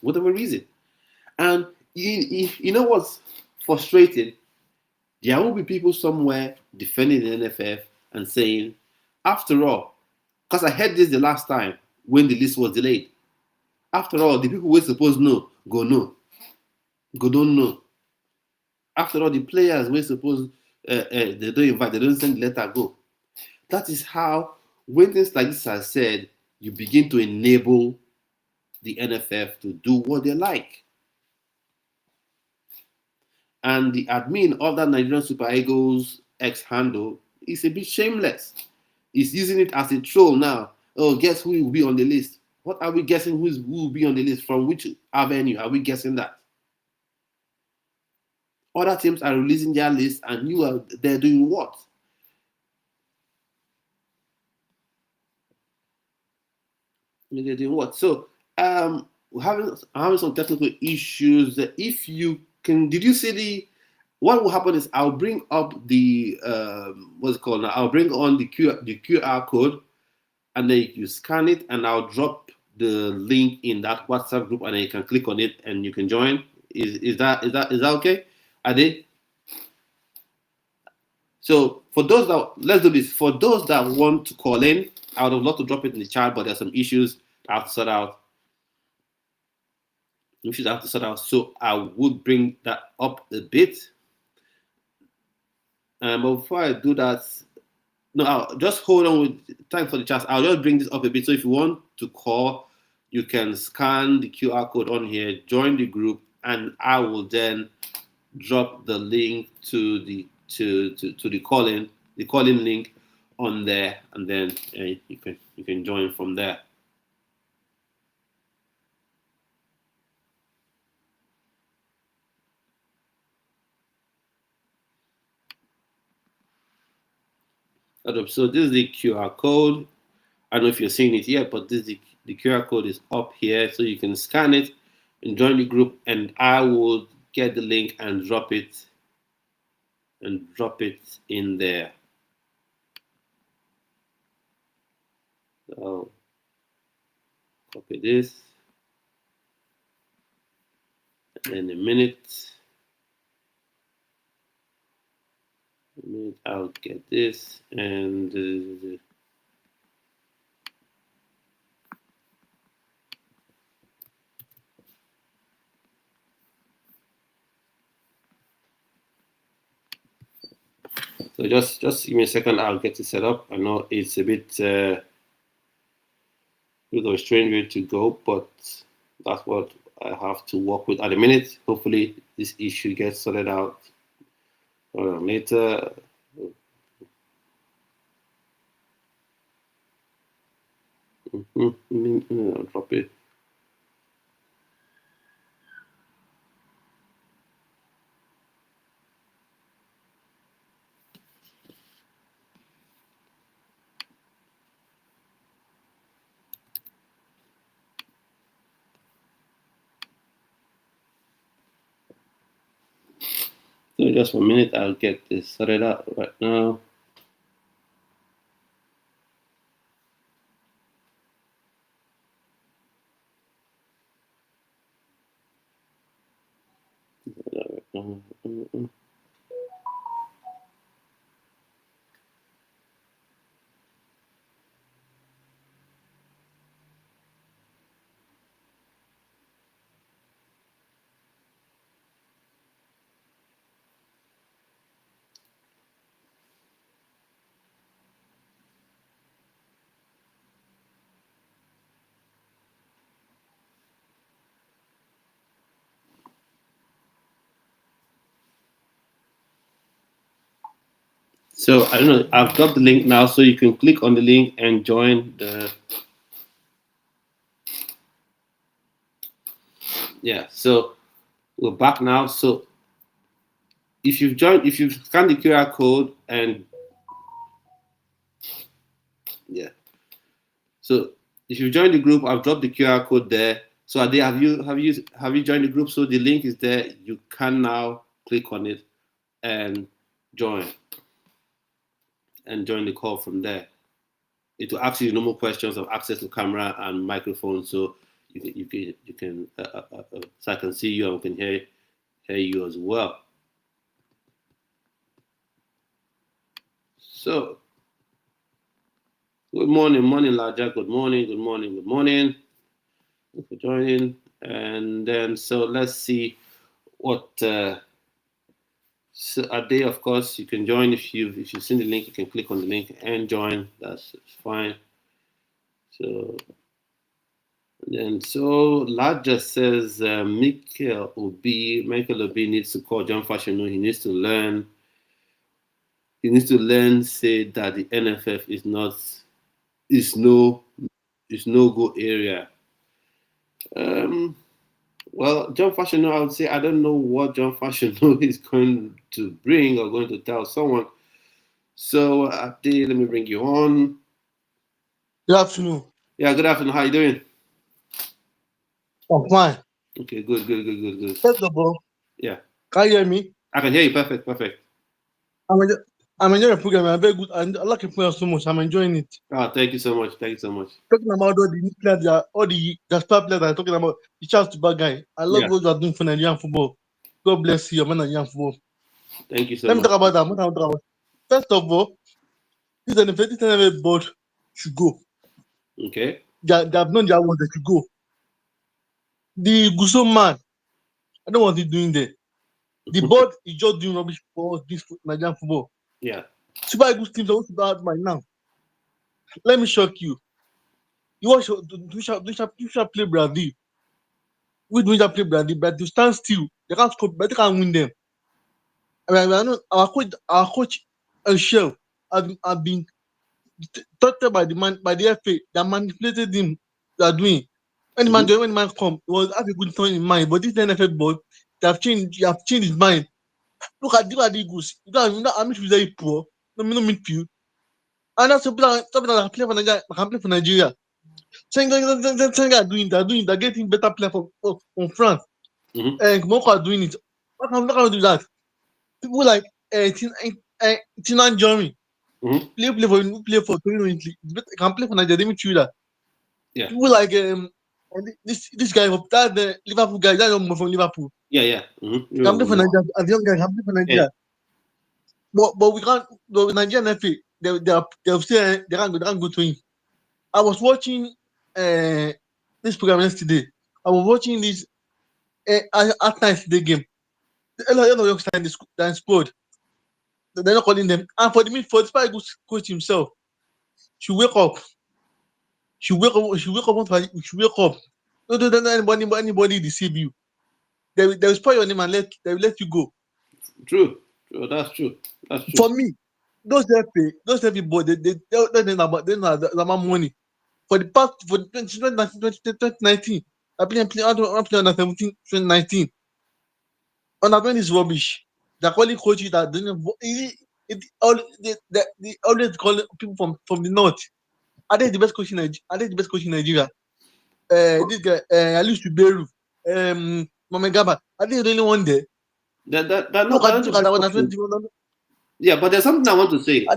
Whatever reason. And you know what's frustrating? There will be people somewhere defending the NFF and saying, after all, because I heard this the last time when the list was delayed. After all, the people were supposed to know, go no. Go don't know. After all, the players were supposed they don't invite, they don't send the letter, go. That is how, when things like this are said, you begin to enable the NFF to do what they like. And the admin of that Nigerian Super Eagles X handle is a bit shameless. He's using it as a troll now. Oh, guess who will be on the list? What are we guessing who will be on the list? From which avenue are we guessing that? Other teams are releasing their list and they're doing what? They're doing what? So we're having some technical issues. If you can, did you see what will happen is I'll bring up the what's it called now? I'll bring on the QR code, and then you scan it, and I'll drop the link in that WhatsApp group, and then you can click on it and you can join. Is that okay? Ade? So for those that, let's do this. For those that want to call in, I would have loved to drop it in the chat, but there's some issues I have to sort out. So I would bring that up a bit. But before I do that, no, I'll just hold on with time for the chat. I'll just bring this up a bit. So if you want to call, you can scan the QR code on here, join the group, and I will then drop the link to the calling link on there, and then you can join from there. So this is the QR code. I don't know if you're seeing it yet, but this is the QR code is up here, so you can scan it and join the group, and I will get the link and drop it in there. So copy this, and in a minute I'll get this, and so just give me a second. I'll get it set up. I know it's a bit with a strange way to go, but that's what I have to work with at the minute. Hopefully this issue gets sorted out later. I'll drop it. So just 1 minute, I'll get this sorted out right now. So I don't know. I've got the link now, so you can click on the link and join the. Yeah. So we're back now. So if you've joined, if you've scanned the QR code and yeah. So if you join the group, I've dropped the QR code there. So Ade, have you joined the group? So the link is there. You can now click on it and join the call from there. It will ask you normal questions of access to camera and microphone, so you can so I can see you and we can hear you as well. So good morning, Laja. Good morning. Thanks for joining. And then so let's see what. So a day, of course, you can join if you've seen the link. You can click on the link and join. That's fine. So and so Lad just says Mikel Obi needs to call John Fashanu. He needs to learn. Say that the NFF is no go area. Well, John Fashanu, I would say I don't know what John Fashanu is going to bring or going to tell someone. So Abdi, let me bring you on. Good afternoon. Yeah, good afternoon. How you doing? I'm fine. Okay, good. First of all, Yeah, can you hear me? I can hear you. Perfect. I'm enjoying the program. I'm very good. I like the program so much. I'm enjoying it. Oh, thank you so much. Talking about all the new players, all the star players that are talking about, the chance to bad guy. I love Yeah. what you are doing for Nigerian football. God bless you, man, Nigerian football. Thank you so Let me much. talk about that. What I'm talking about. First of all, this NFL board should go. Okay. They have known their work. They should go. The Guso man, I don't know what he's doing there. The board is just doing rubbish for this Nigerian football. Yeah. Super Eagles teams are supposed to be out by now. Let me shock you. You watch you shall play Brazil. We do play Brazil, but to stand still, they can't score, but they can't win them. I mean, not, our coach Shell have been touched by the FA that manipulated him. They are doing. When the man come, it was have a good time in mind, but this NFL board, they have changed his mind. Look at the Eagles. You know, I mean, very poor. No midfield. And that's something that can play for Nigeria. Senegal they're getting better players from France. And Morocco are doing it. Why can't we do that? People like Tinan Jomi play for Torino Italy. Can play for Nigeria. Let me tell you that. Yeah. People like this guy that the Liverpool guy that from Liverpool. Yeah. Can play for Nigeria. As young guy can play for Nigeria. Yeah. But we can't. The Nigerian FA they'll say they can't go to him. I was watching this program yesterday. I was watching this at night the game. The LA York Times squad. They're not calling them. And for the Spy coach himself, she wake up. She wake up. Don't let anybody deceive you. They will spoil your name and they will let you go. True. That's true. For me, those FA they know about money. For the past 2019, I play under 17, 2019. Under 20 is rubbish. They're calling coaches that they always call people from the north. Are they the best coach in Nigeria? This guy, Alice Tuberu, Mamegaba. Are they the only one there? Look at this, Yeah, but there's something I want to say.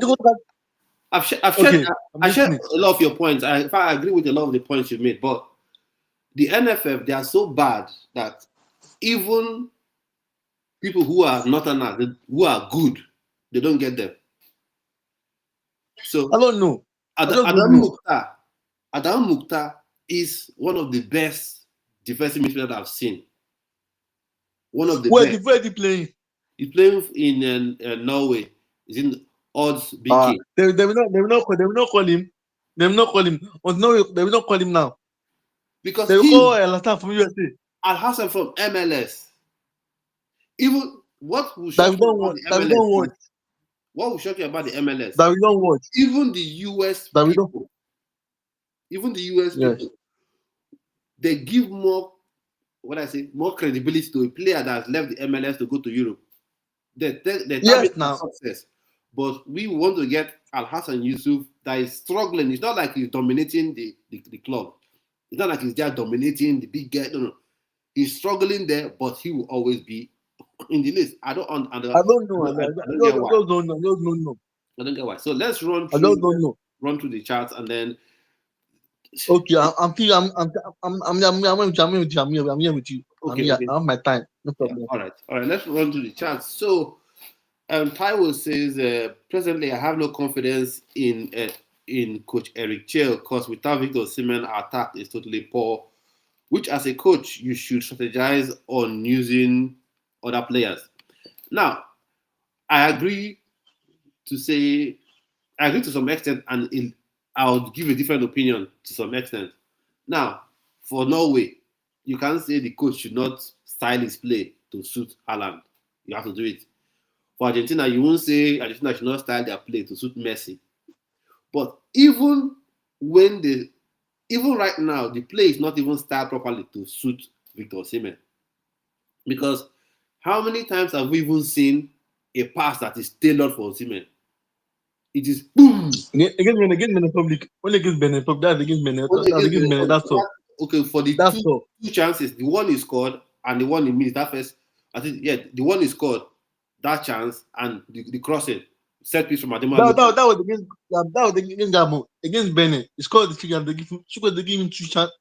I've shared okay, I'm I shared listening. a lot of your points. In fact, I agree with a lot of the points you made. But the NFF, they are so bad that even people who are not who are good, they don't get them. So I don't know. I just don't Adam know. Mukhtar, Adam Mukhtar is one of the best defensive midfielders I've seen. One of the best. Where they playing? He's playing in Norway. He's in odds BK. They will not call him. They will not call him. Oh, no, they will not call him now. Because They will he, call Atalanta from USA. Al Hassan from MLS. Even what will That shock we you don't about watch. the That we MLS don't is watch. what will shock you about the MLS? That we don't watch. Even the US That we don't. people, even the US Yes. people, they give more more credibility to a player that has left the MLS to go to Europe. They Yes, target now. success. But we want to get Al Hassan Yusuf that is struggling. It's not like he's dominating the club. It's not like he's there dominating the big guy. No. He's struggling there, but he will always be in the list. I don't know. I get why. just don't know. I don't get why. So let's run I just through don't know. the charts and then Okay, I'm here with you. okay. I have my time. No Yeah, problem. all right. Let's run through the charts. So Taiwo says, presently I have no confidence in Coach Eric Chell because without Victor Osimhen, our attack is totally poor. Which, as a coach, you should strategize on using other players. Now, I agree to some extent, and I'll give a different opinion to some extent. Now, for Norway, you can't say the coach should not style his play to suit Haaland. You have to do it. For Argentina, you won't say Argentina should not style their play to suit Messi. But even right now, the play is not even styled properly to suit Victor Osimhen. Because how many times have we even seen a pass that is tailored for Osimhen? It is boom. Against Benin Republic. Only against Benin Republic. That's against Benin. That's against Benin. That's all. Okay, for the two chances, the one he scored and the one he missed, that first, I think, yeah, the one he scored, that chance and the crossing, set piece from Ademola Lookman. That was against Gabon. Against Benin. He scored the chicken. They give him two chances.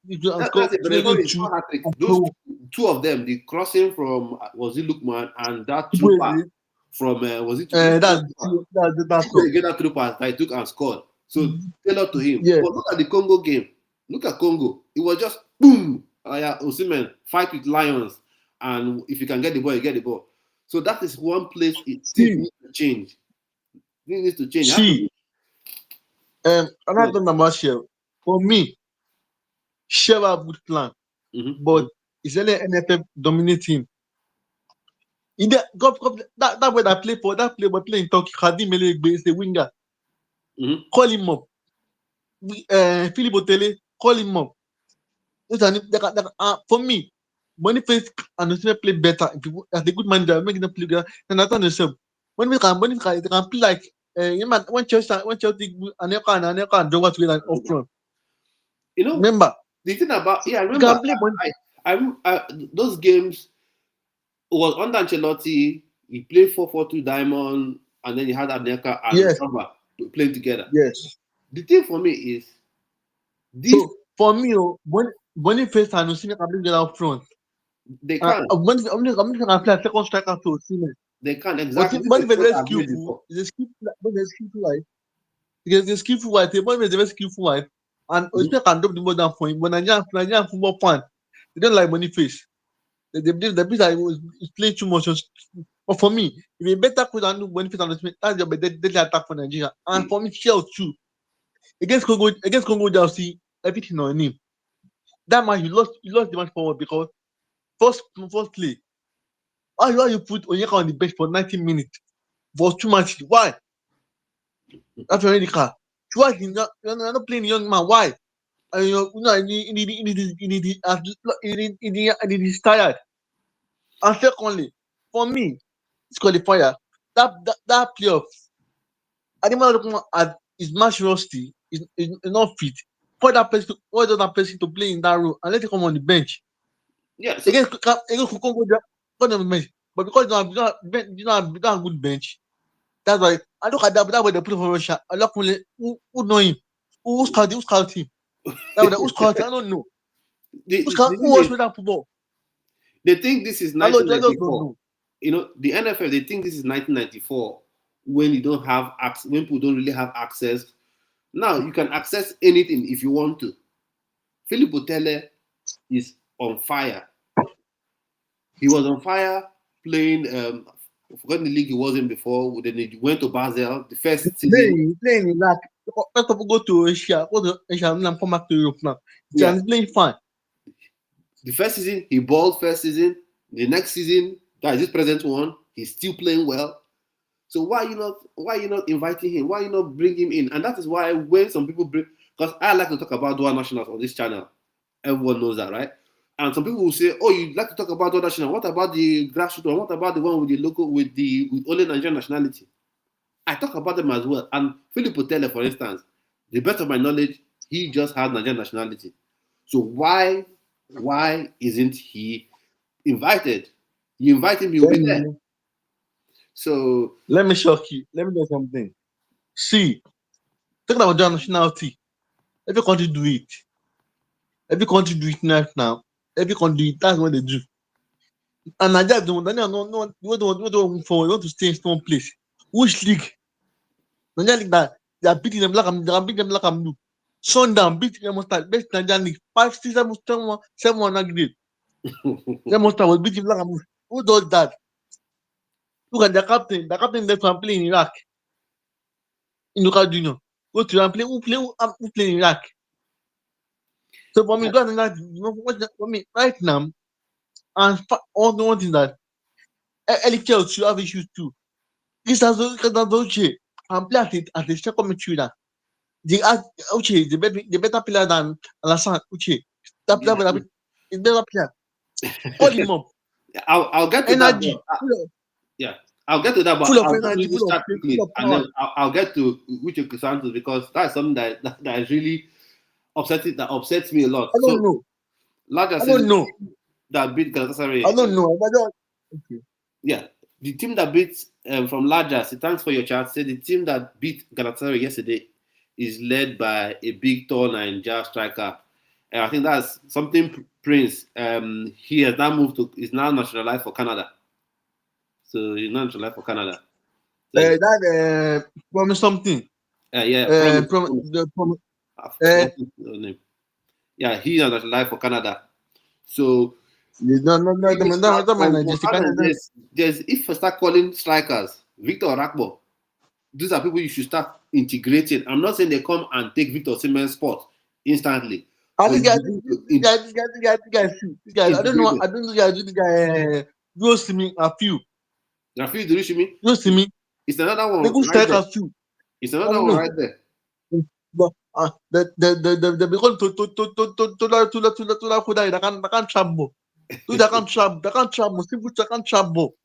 Those two of them, the crossing from was it Lookman and that through pass from was it that's get that through pass that he took and scored. So tailored to him. Yeah. But look at the Congo game. Look at Congo. It was just boom. Osimhen fight with lions, and if you can get the ball, you get the ball. So that is one place it still needs to change. It needs to change. Another thing about Shell. For me, Shell have a good plan, but it's only NFF dominating. That way that play in Turkey, Khadim Melegbe is the winger. Call him up. Philip Otele, call him up. For me, Boniface and Osimhen play better. If you as a good manager, making them play better than Nathan yourself. Boniface they can play like when Chelsea and Anelka and Jowa together up front. You know, remember the thing about I remember those games was under Ancelotti. He played 4-4-2 diamond, and then he had Anelka and Robert playing together. Yes. The thing for me is this. So for me, Boniface and Osimhen can play together up front. They can. Boniface can play a second striker to Osimhen. They can exactly. Boniface is skillful. He's a skillful wife. He's a skillful wife. Boniface is a very skillful wife, and Osimhen can drop the ball down for him. But Nigerian football fan, they don't like Boniface. They believe that he's playing too much. But for me, if a better coach than Boniface and Osimhen, that's your deadly attack for Nigeria. And for me, Shell too. Against Congo, they'll see everything on him. That man, you lost the match forward because first play. Why you put Onyeka on the bench for 90 minutes? For 2 matches. Why? That's already the car. Why you're not playing young man? Why? He's tired. And secondly, for me, it's qualifier. That playoff, Ademola Lookman is match rusty, is not fit. Why that person to play in that role and let him come on the bench? Yeah. Against Congo, on the bench. but because you don't have good bench, that's why I look at that way they put for Russia. I look who know him, who scout him. Who scout him? I don't know. Who was with that football? They think this is I just don't 1994. know. The NFL, they think this is 1994 when you don't have access, when people don't really have access. Now you can access anything if you want to. Philip Otele is on fire. He was on fire playing. I forgot the league he was in before. Then he went to Basel the first season. Playing in Iraq. Let people go to Asia. Go to Asia and come back to Europe now. Yeah. He's playing fine. The first season, he balled first season. The next season, that is this present one, he's still playing well. So why are you not inviting him? Why are you not bringing him in? And that is why when some people bring, because I like to talk about dual nationals on this channel. Everyone knows that, right? And some people will say, "Oh, you like to talk about dual national? What about the grassroots one? What about the one with the local with only Nigerian nationality?" I talk about them as well. And Philip Otele, for instance, the best of my knowledge, he just has Nigerian nationality. So why isn't he invited? You invite him, he'll be there. So Let me shock you. Let me do something. See, talking about dual nationality, every country do it. Every country do it now. Every country do it. That's what they do. And Nigeria don't. Nigeria no. We don't for. We want to stay in one place. Which league? Nigeria league that they are beating them like I'm blue. Sundown beat them Monster. Best Nigerian league. 5, 6, 7, 1 aggregate. Them Monster was beating like I'm blue. Who does that? Look at the captain. The captain left and play in Iraq. In local junior. Go to and play. Who play in Iraq? So for me, for me right now, and all the one thing that LKL should have issues too. This has Uche and play at the second midfielder. They ask Uche the better player than Alassane Uche. That player is better player. Call him up. I'll get to energy. that. Yeah, I'll get to that. But Full of I'll energy, full of quickly, and then I'll get to Uche Santos because that's something that is really upsetting. That upsets me a lot. I don't know. Larger I don't know. That beat Galatasaray. I don't know. Okay. Yeah, the team that beat from Larger. Thanks for your chat. Say the team that beat Galatasaray yesterday is led by a big, tall Nigerian striker. I think that's something Prince. He has now moved to. Is now nationalized for Canada. So he's not nationalized for Canada. So, that promise something. Yeah. Promise. Yeah, he's nationalized for Canada. So There's if I start calling strikers Victor Rakbo, these are people you should start integrating. I'm not saying they come and take Victor Osimhen's spot instantly. This guy. I don't know. I don't know. This guy. You see me a few. Rafi Durishimi. You see me. It's another one. They go strike a few. It's another one right there. But the because to they can't trouble. They can't trouble. Simple can't trouble.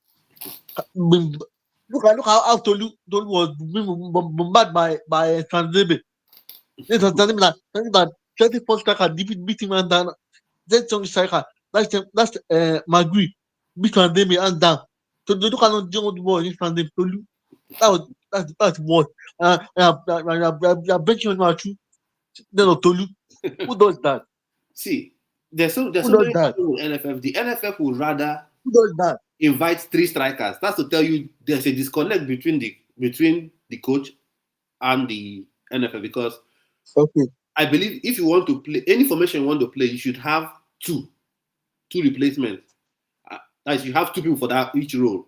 Look how Tolu was bombarded by Tanzebe. This is that 30 striker beat him and down. That young striker, that's Magui beat Tanzebe and down. So they cannot do the ball in Tanzebe. Tolu, that's what. You're benching on Machu. Then Tolu, who does that? See, there's so many people in NFF. The NFF would rather invite 3 strikers. That's to tell you there's a disconnect between the coach and the NFF because I believe if you want to play any formation you want to play, you should have two replacements. That you have 2 people for that each role.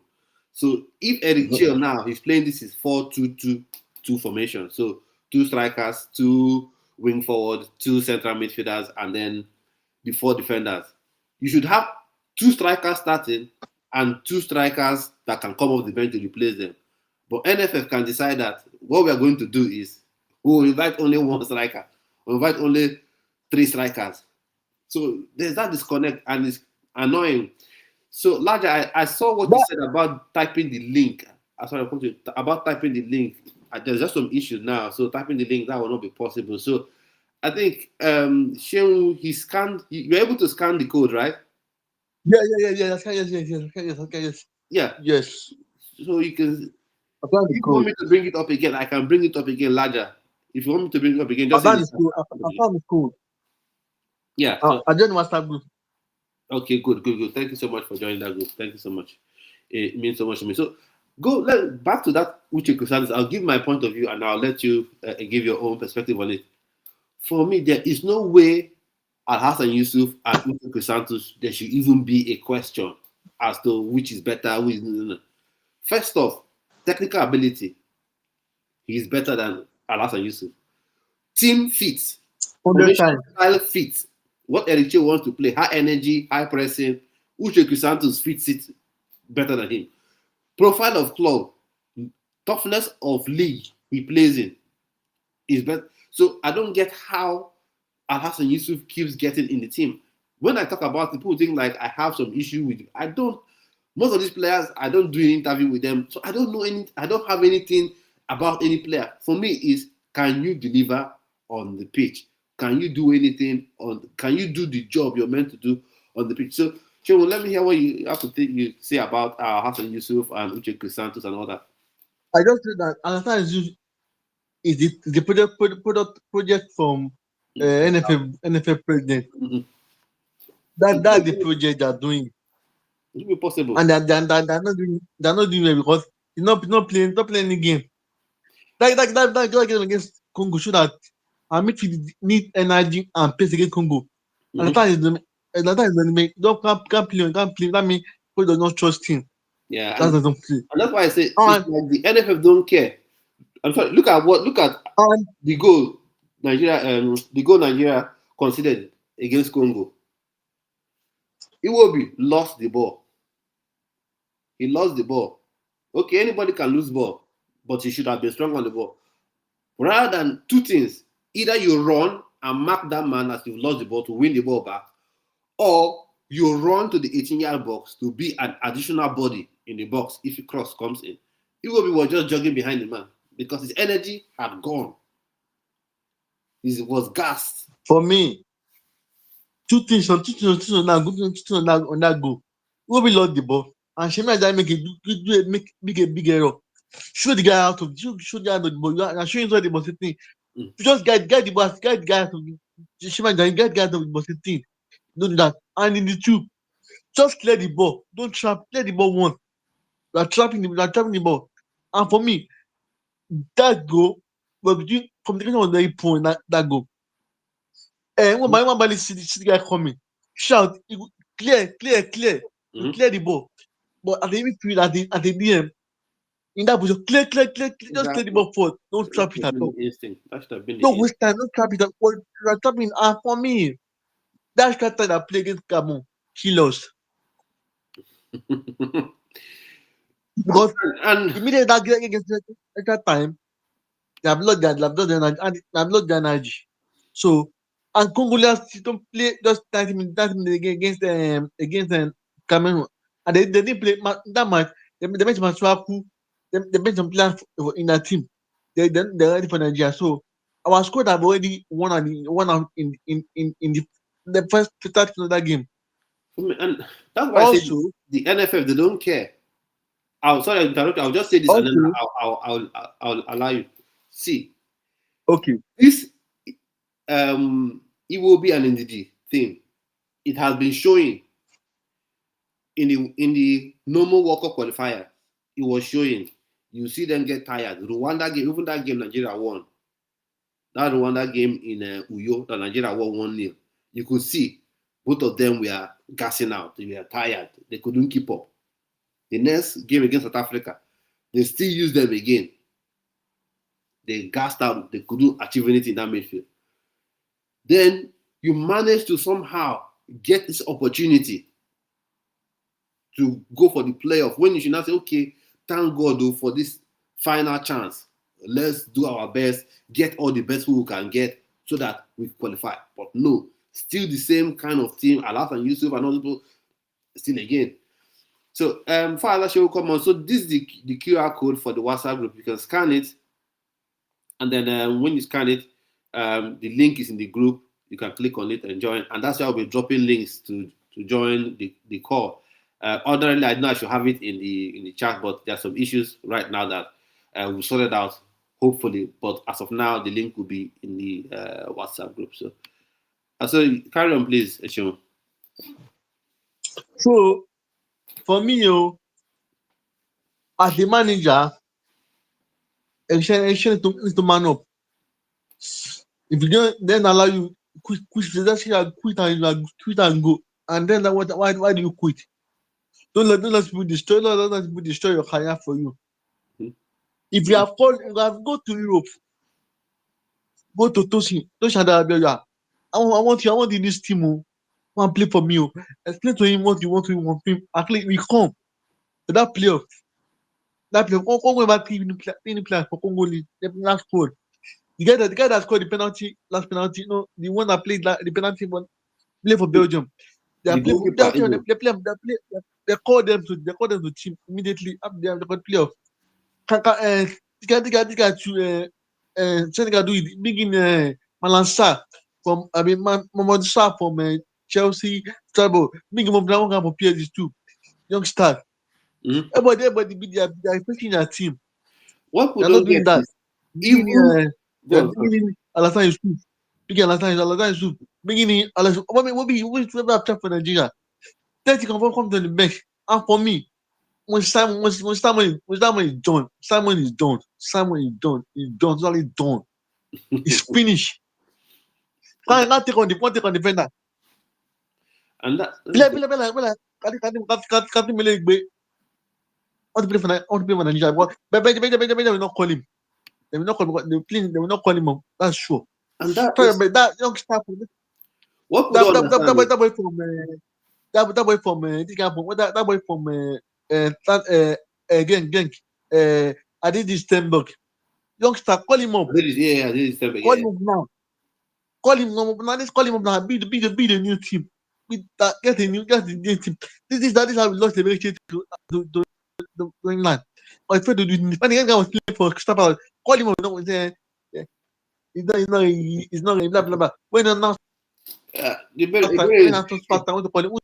So if Eric Chill now he's playing this is 4-2-2 formation. So 2 strikers, 2 wing forward, 2 central midfielders, and then the 4 defenders. You should have 2 strikers starting and 2 strikers that can come off the bench to replace them. But NFF can decide that what we are going to do is we will invite only 1 striker. We'll invite only 3 strikers. So there's that disconnect and it's annoying. So Larger, I saw what you said about typing the link. About typing the link. There's just some issues now. So typing the link, that will not be possible. So I think Shehu, he scanned. You're able to scan the code, right? Yeah. Yes. Yeah. Yes. So you can. I've done the If you want code. me to bring it up again, I can bring it up again larger. If you want me to bring it up again, just I've say done the the school. I've done the code. yeah. So I joined the WhatsApp group. okay, good. Thank you so much for joining that group. Thank you so much. It means so much to me. So let back to that Uche Kusanis. I'll give my point of view and I'll let you give your own perspective on it. For me, there is no way Al Hassan Yusuf and Uche Kusantos there should even be a question as to which is better. Who is no. First off, technical ability. He is better than Al Hassan Yusuf. Team fit, 100 formation times. style fit. What Eric Che wants to play, high energy, high pressing. Uche Kusantos fits it better than him. Profile of club, toughness of league he plays in is better. So I don't get how Al Hassan Yusuf keeps getting in the team. When I talk about it, people think like I have some issue with it. I don't. Most of these players, I don't do an interview with them, so I don't know any. I don't have anything about any player. For me, is can you deliver on the pitch? Can you do anything on? Can you do the job you're meant to do on the pitch? So, Chemo, let me hear what you have to think. You say about Hassan Yusuf and Uche Santos and all that. I just said that Anathan is the project from NFL president. Mm-hmm. That's the project they're doing, It will be possible. and they're not doing well because he's not playing any game. That game against Congo show that our midfield need energy and pace against Congo. And Mm-hmm. that is the don't can't play. That means people does not trust him. Yeah, That doesn't play. and that's why I say it's And like the NFF don't care. I'm sorry. Look at and the goal Nigeria considered against Congo. Iwobi lost the ball. He lost the ball. Okay, anybody can lose ball, but he should have been strong on the ball. Rather than two things, either you run and mark that man as you've lost the ball to win the ball back, or you run to the 18-yard box to be an additional body in the box if a cross comes in. Iwobi was just jogging behind the man because his energy had gone. He was gassed. for me, two things on that goal. Obi lost the ball, and Shemi Ajayi make a big error. Show the guy out of show the guy out of the ball. You are showing where the ball sitting. Mm. You just guide the ball, guide the guy out of the Shemi Ajayi, guide the guy out of the ball sitting. Don't do that. And in the two, just clear the ball. Don't trap. Clear the ball one. You are trapping the ball. And for me, that goal was between communication was very poor in that goal. And one ball see the guy coming, shout, clear. You Mm-hmm. clear the ball. But at the midfield, at the DM, in that position, clear, just clear the Exactly. ball forward. Don't That trap should it have at been all. the instinct. That should have been the Don't instinct. waste time, don't trap it at all. You are trapping. And for me, that striker that play against Gabon, he lost. Because and immediately that game against that time, they have lost their energy. So, and Congolians don't play just 30 minutes against Cameroon. And they didn't play that match. They made Masuaku, they made some players in that team. They're ready for Nigeria. So, our squad have already won out in the first start of that game. and that's why I say Also, the NFF they don't care. I'll sorry I interrupt. I'll just say this and then also, I'll allow you. See, okay. this Iwobi and Ndidi thing, it has been showing in the normal World Cup qualifier. It was showing. You see them get tired. Rwanda game, even that game Nigeria won. That Rwanda game in Uyo, that Nigeria won 1-0. You could see both of them were gassing out. They were tired. They couldn't keep up. The next game against South Africa, they still used them again. They gassed out. They couldn't achieve anything in that midfield. Then you manage to somehow get this opportunity to go for the playoff when you should not say, okay, thank God though, for this final chance. Let's do our best, get all the best we can get so that we qualify. But no, still the same kind of team. Alaf and Yusuf and other people still again. So Father will come on. So this is the QR code for the WhatsApp group. You can scan it, and then when you scan it, the link is in the group. You can click on it and join, and that's why I'll be dropping links to join the call. Ordinarily, I know I should have it in the chat, but there are some issues right now that we sorted out. Hopefully, but as of now, the link will be in the WhatsApp group. So carry on, please, Eshun. So for me, as the manager, Action needs to man up. If you don't, then allow you quit, just quit and go. And then why do you quit? Don't let people destroy. Don't let people destroy your career for you. Mhm. If you have go to Europe, go to Tosin Adabeya. I want you. I want in this team. I want to play for me. Explain to him what you want to want him. At least we come to that playoff. That playoff. Congo about three players for Congo League. The last squad. The guy that scored the last penalty, the one that played the penalty one, play for Belgium. They The play for goalkeeper, they call them to team immediately after they got playoff. This guy to Senegal do it. Bring in Malansa from Mohamed Sarr from Chelsea. Trouble. Bring him up that one guy for PSG too. Young star. Mhm. Everybody they are expecting their team. What They we are not don't doing get that. is even They are go on. bringing in Alassane Yusuf. Bringing Alassane Yusuf. Bringing in Alassane. What we have for Nigeria? 30 confirm come to the bench. And for me, when Simon is done, Simon is done. It's totally done. It's finished. Can't take on the defender. And that Can't Mele Igbe. Want to play for Nigeria. But they will not call him. They will not call him. They will not call him up. That's sure. and that Sorry, is but that young staff, what we don't understand. that boy from that boy from this guy from that boy from Genk. I did this Stenberg. Youngster, call him up. I did this, yeah, I did this time, Call yeah. him up now. Call him up now. Let's call him up now. Be the new team. Get the new team. This is how we lost the relationship to England. I was afraid to do it. When the guy was playing for Crystal Palace, call him up. No, he's not blah blah blah. When now The better, when I start I want to call him up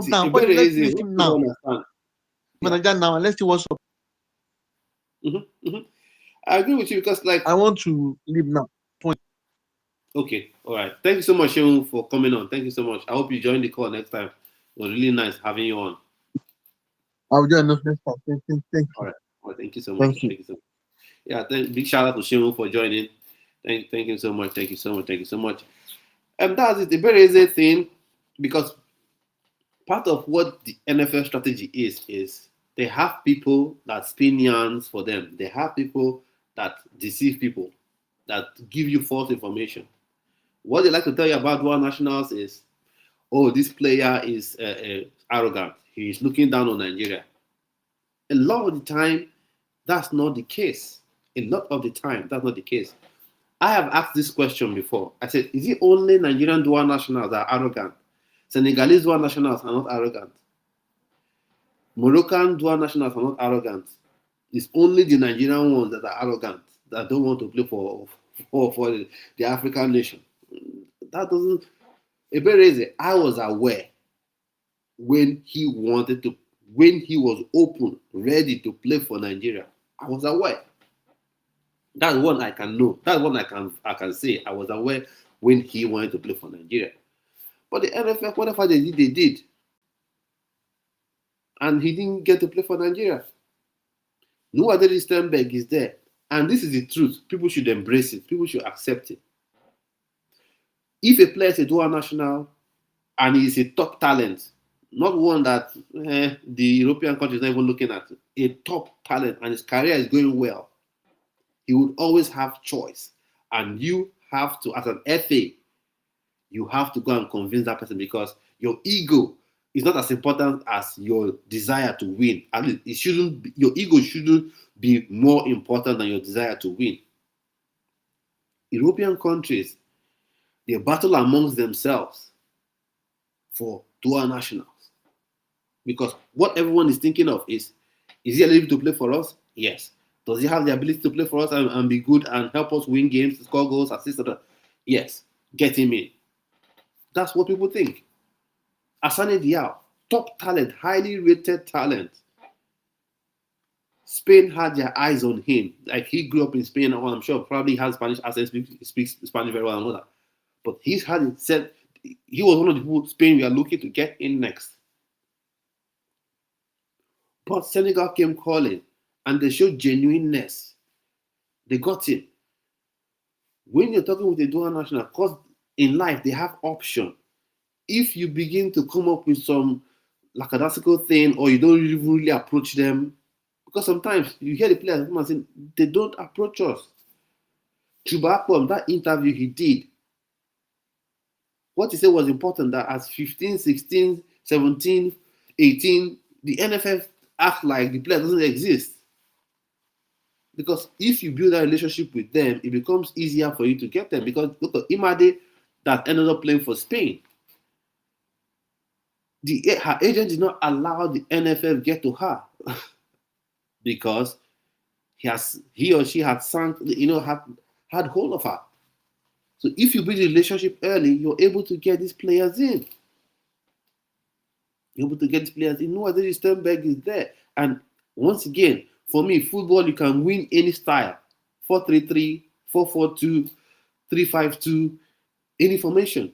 now. the Call better him. Let's is finish what him we now. don't understand. Yeah. Manager now and let's see what's up. I agree with you because, like, I want to leave now. okay, all right. Thank you so much, Shehu, for coming on. Thank you so much. I hope you join the call next time. It was really nice having you on. I'll do enough next time. Thank you. All right. Well, thank you so much. Thank you. Thank you so much. Yeah, big shout out to Shehu for joining. Thank you so much. Thank you so much. Thank you so much. That's it. The very easy thing, because part of what the NFL strategy is they have people that spin yarns for them. They have people that deceive people, that give you false information. What they like to tell you about dual nationals is, oh, this player is arrogant. He's looking down on Nigeria. A lot of the time, that's not the case. A lot of the time, that's not the case. I have asked this question before. I said, is it only Nigerian dual nationals that are arrogant? Senegalese dual nationals are not arrogant. Moroccan dual nationals are not arrogant. It's only the Nigerian ones that are arrogant, that don't want to play for the African nation. That doesn't. It's very easy. I was aware when he was open, ready to play for Nigeria. I was aware. That's one I can know. That's one I can say. I was aware when he wanted to play for Nigeria. But the NFF, whatever they did. And he didn't get to play for Nigeria. Nuadeli Sternberg is there. And this is the truth. People should embrace it. People should accept it. If a player is a dual national and he is a top talent, not one that the European countries are not even looking at, a top talent, and his career is going well, he would always have choice. And you have to, as an FA, you have to go and convince that person, because your ego is not as important as your desire to win. At least your ego shouldn't be more important than your desire to win. European countries, they battle amongst themselves for dual nationals. Because what everyone is thinking of is he eligible to play for us? Yes. Does he have the ability to play for us and be good and help us win games, score goals, assist? Yes. Get him in. That's what people think. Asane Diao, top talent, highly rated talent. Spain had their eyes on him. Like, he grew up in Spain, and I'm sure probably has Spanish accent, speaks Spanish very well and all that. But he's had it said he was one of the people Spain we are looking to get in next. But Senegal came calling, and they showed genuineness. They got him. When you're talking with a dual national, because in life they have option. If you begin to come up with some lackadaisical thing, or you don't really approach them, because sometimes you hear the players come and say they don't approach us. Chubakpom, that interview he did, what he said was important, that as 15, 16, 17, 18, the NFF act like the player doesn't exist. Because if you build a relationship with them, it becomes easier for you to get them. Because look at Imade that ended up playing for Spain. Her agent did not allow the NFF get to her because he or she had sunk, had hold of her. So if you build a relationship early, you're able to get these players in. You're able to get these players in. No, Adeli Sternberg is there. And once again, for me, football, you can win any style. 4-3-3, 4-4-2, 3-5-2, any formation.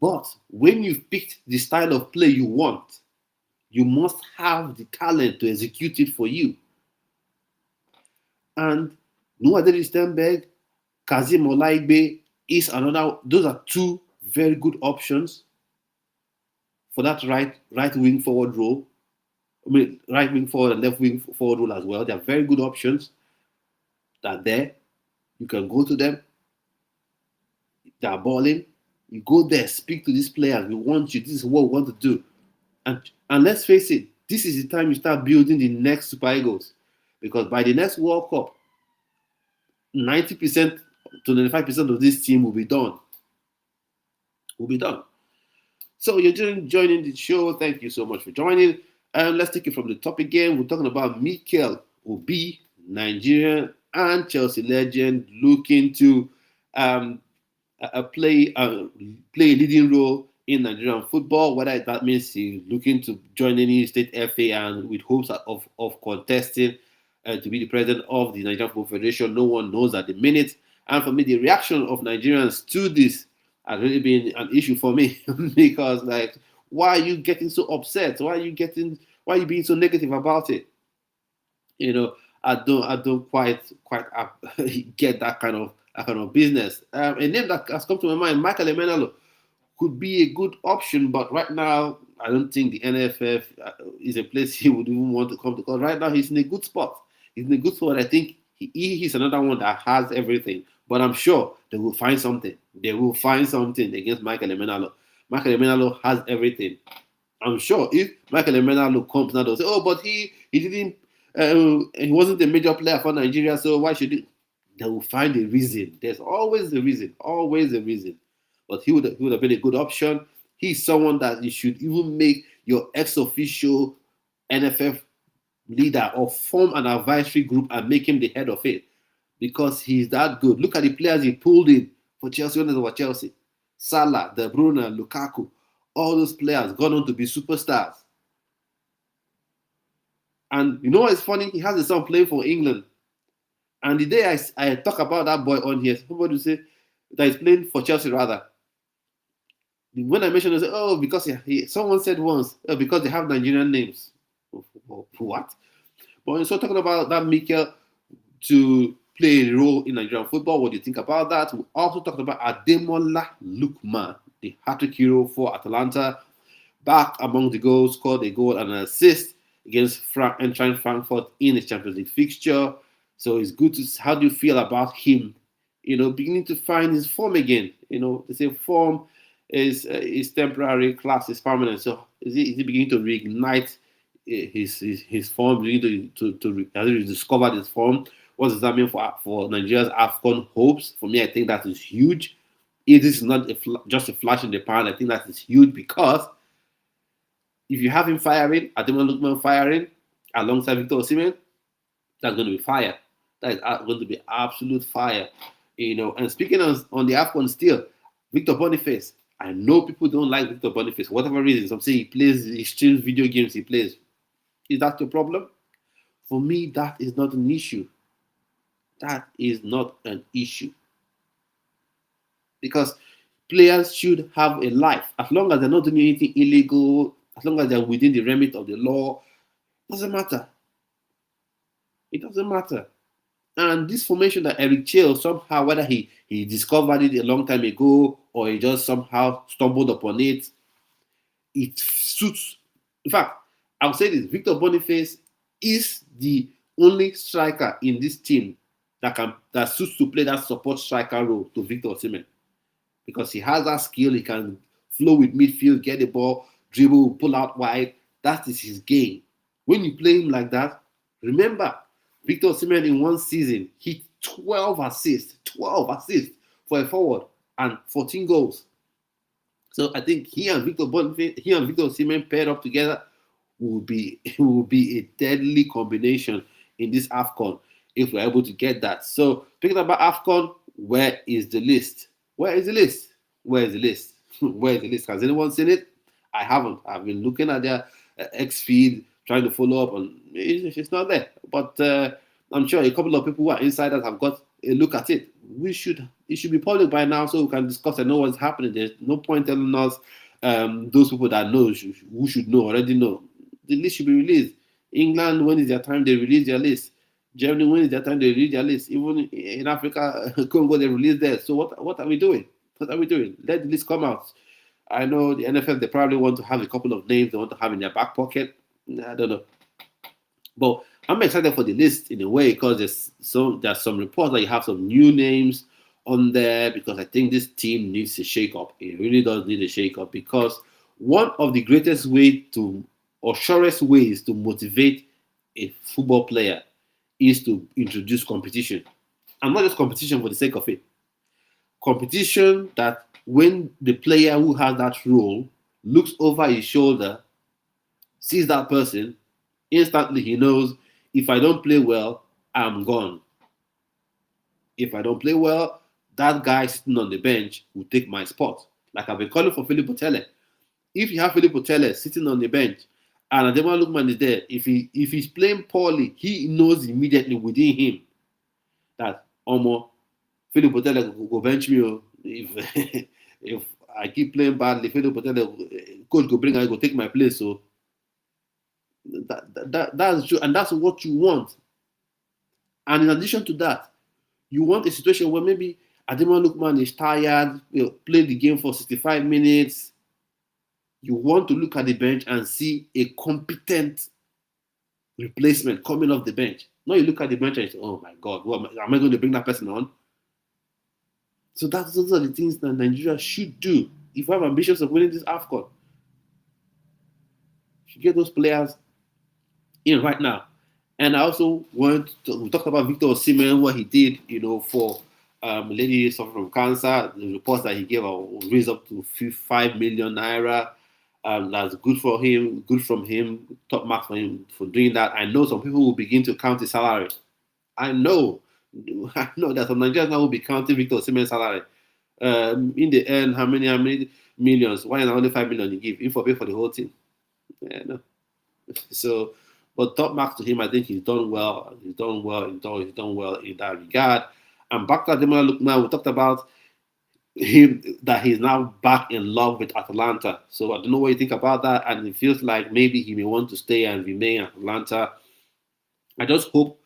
But when you've picked the style of play you want, you must have the talent to execute it for you. And Adeli Sternberg, Kazim Olaigbe is another. Those are two very good options for that right wing forward role. I mean, right wing forward and left wing forward role as well. They are very good options that are there. You can go to them. They are balling. You go there, speak to these players. We want you. This is what we want to do. And let's face it, this is the time you start building the next Super Eagles. Because by the next World Cup, 90% to 95% of this team will be done. So you're joining the show. Thank you so much for joining. Let's take it from the top again. We're talking about Mikel Obi, Nigerian and Chelsea legend, looking to play a leading role in Nigerian football. Whether that means he's looking to join any state FA and with hopes of contesting to be the president of the Nigerian Football Federation, no one knows at the minute. And for me, the reaction of Nigerians to this has really been an issue for me because, like, why are you getting so upset? Why are you being so negative about it? I don't quite get that kind of business. A name that has come to my mind, Mikel Emenalo, could be a good option, but right now I don't think the NFF is a place he would even want to come to. Because right now he's in a good spot. I think he's another one that has everything. But I'm sure they will find something. Against Mikel Emenalo. Mikel Emenalo has everything. I'm sure if Mikel Emenalo comes now, they'll say, "Oh, but he didn't. He wasn't a major player for Nigeria, so why should he?" They will find a reason. There's always a reason. But he would have been a good option. He's someone that you should even make your ex-official NFF leader or form an advisory group and make him the head of it. Because he's that good. Look at the players he pulled in for Chelsea when they were Chelsea. Salah, De Bruyne, Lukaku. All those players gone on to be superstars. And you know what's funny? He has a son playing for England. And the day I talk about that boy on here, somebody will say that he's playing for Chelsea rather. When I mentioned it, I said, "Oh, because someone said once, because they have Nigerian names." What? But so talking about that Mikel to play a role in Nigerian football, what do you think about that? We also talked about Ademola Lookman, the hat-trick hero for Atalanta, back among the goals, scored a goal and an assist against Eintracht Frankfurt in the Champions League fixture. So it's good to. How do you feel about him? Beginning to find his form again. They say form is temporary, class is permanent. So is he beginning to reignite his form? Beginning to has he rediscovered his form? What does that mean for Nigeria's AFCON hopes? For me, I think that is huge. It is not just a flash in the pan. I think that is huge because if you have him firing, Ademola Lookman firing alongside Victor Osimhen, that's going to be fire. That is going to be absolute fire. And speaking on the AFCON still, Victor Boniface, I know people don't like Victor Boniface for whatever reason. Some say he plays extreme video games. He plays. Is that your problem? For me, that is not an issue. That is not an issue. Because players should have a life. As long as they're not doing anything illegal, as long as they're within the remit of the law, it doesn't matter. It doesn't matter. And this formation that Eric Chale, somehow, whether he discovered it a long time ago or he just somehow stumbled upon it, it suits. In fact, I'll say this: Victor Boniface is the only striker in this team that suits to play that support striker role to Victor Osimhen, because he has that skill. He can flow with midfield, get the ball, dribble, pull out wide. That is his game. When you play him like that, remember, Victor Osimhen in one season hit 12 assists for a forward and 14 goals. So I think he and Victor Osimhen paired up together will be a deadly combination in this AFCON if we're able to get that. So thinking about AFCON, where is the list? Where is the list? Where is the list? Where is the list? Has anyone seen it? I haven't. I've been looking at their X feed, trying to follow up, and it's not there. But I'm sure a couple of people who are insiders have got a look at it. It should be public by now, so we can discuss and know what's happening. There's no point telling us those people that know who should know already know. The list should be released. England, when is their time they release their list? Germany, when is their time they release their list? Even in Africa, Congo, they release theirs. So what are we doing? What are we doing? Let the list come out. I know the NFL, they probably want to have a couple of names they want to have in their back pocket. I don't know. But I'm excited for the list in a way, because there's some reports that you have some new names on there, because I think this team needs a shake-up. It really does need a shake-up, because one of the greatest ways or surest ways to motivate a football player is to introduce competition. And not just competition for the sake of it. Competition that when the player who has that role looks over his shoulder, sees that person, instantly he knows, if I don't play well, I'm gone. If I don't play well, that guy sitting on the bench will take my spot. Like I've been calling for Philippe Otele. If you have Philippe Otele sitting on the bench and Ademola Lookman is there, if he's playing poorly, he knows immediately within him that Philippe Otele will bench me. If I keep playing badly, Philippe Otele, coach go bring, I go take my place. So that's true, and that's what you want. And in addition to that, you want a situation where maybe Ademola Lookman is tired, played the game for 65 minutes. You want to look at the bench and see a competent replacement coming off the bench. Now you look at the bench and you say, oh my God, am I going to bring that person on? So those are the things that Nigeria should do. If we have ambitions of winning this AFCON, should get those players in right now. And I also we talked about Victor Osimhen, what he did, for a lady suffering from cancer. The reports that he gave raised up to 5 million naira. That's good for him, good from him, top mark for him for doing that. I know some people will begin to count his salary. I know that some Nigerians now will be counting Victor Osimhen's salary. In the end, how many millions? Why not only 5 million you give? If for pay for the whole team. Yeah, no. So, but top marks to him. I think he's done well. He's done well in that regard. And back to Ademola Lookman, we talked about him, that he's now back in love with Atalanta. So I don't know what you think about that. And it feels like maybe he may want to stay and remain at Atalanta. I just hope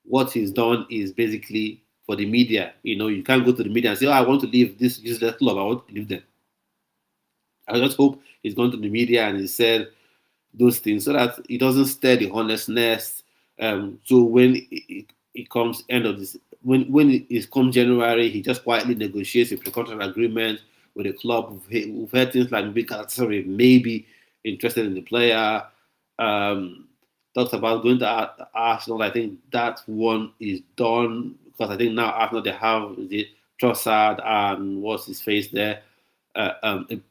what he's done is basically for the media. You can't go to the media and say, I want to leave this useless club. I want to leave them. I just hope he's gone to the media and he said those things so that it doesn't stir the honestness. So when it comes end of this, when it comes January, he just quietly negotiates a pre-contract agreement with the club. We've heard things like Mikel maybe interested in the player. Talks about going to Arsenal. I think that one is done, because I think now Arsenal, they have the Trossard and what's his face there, Noni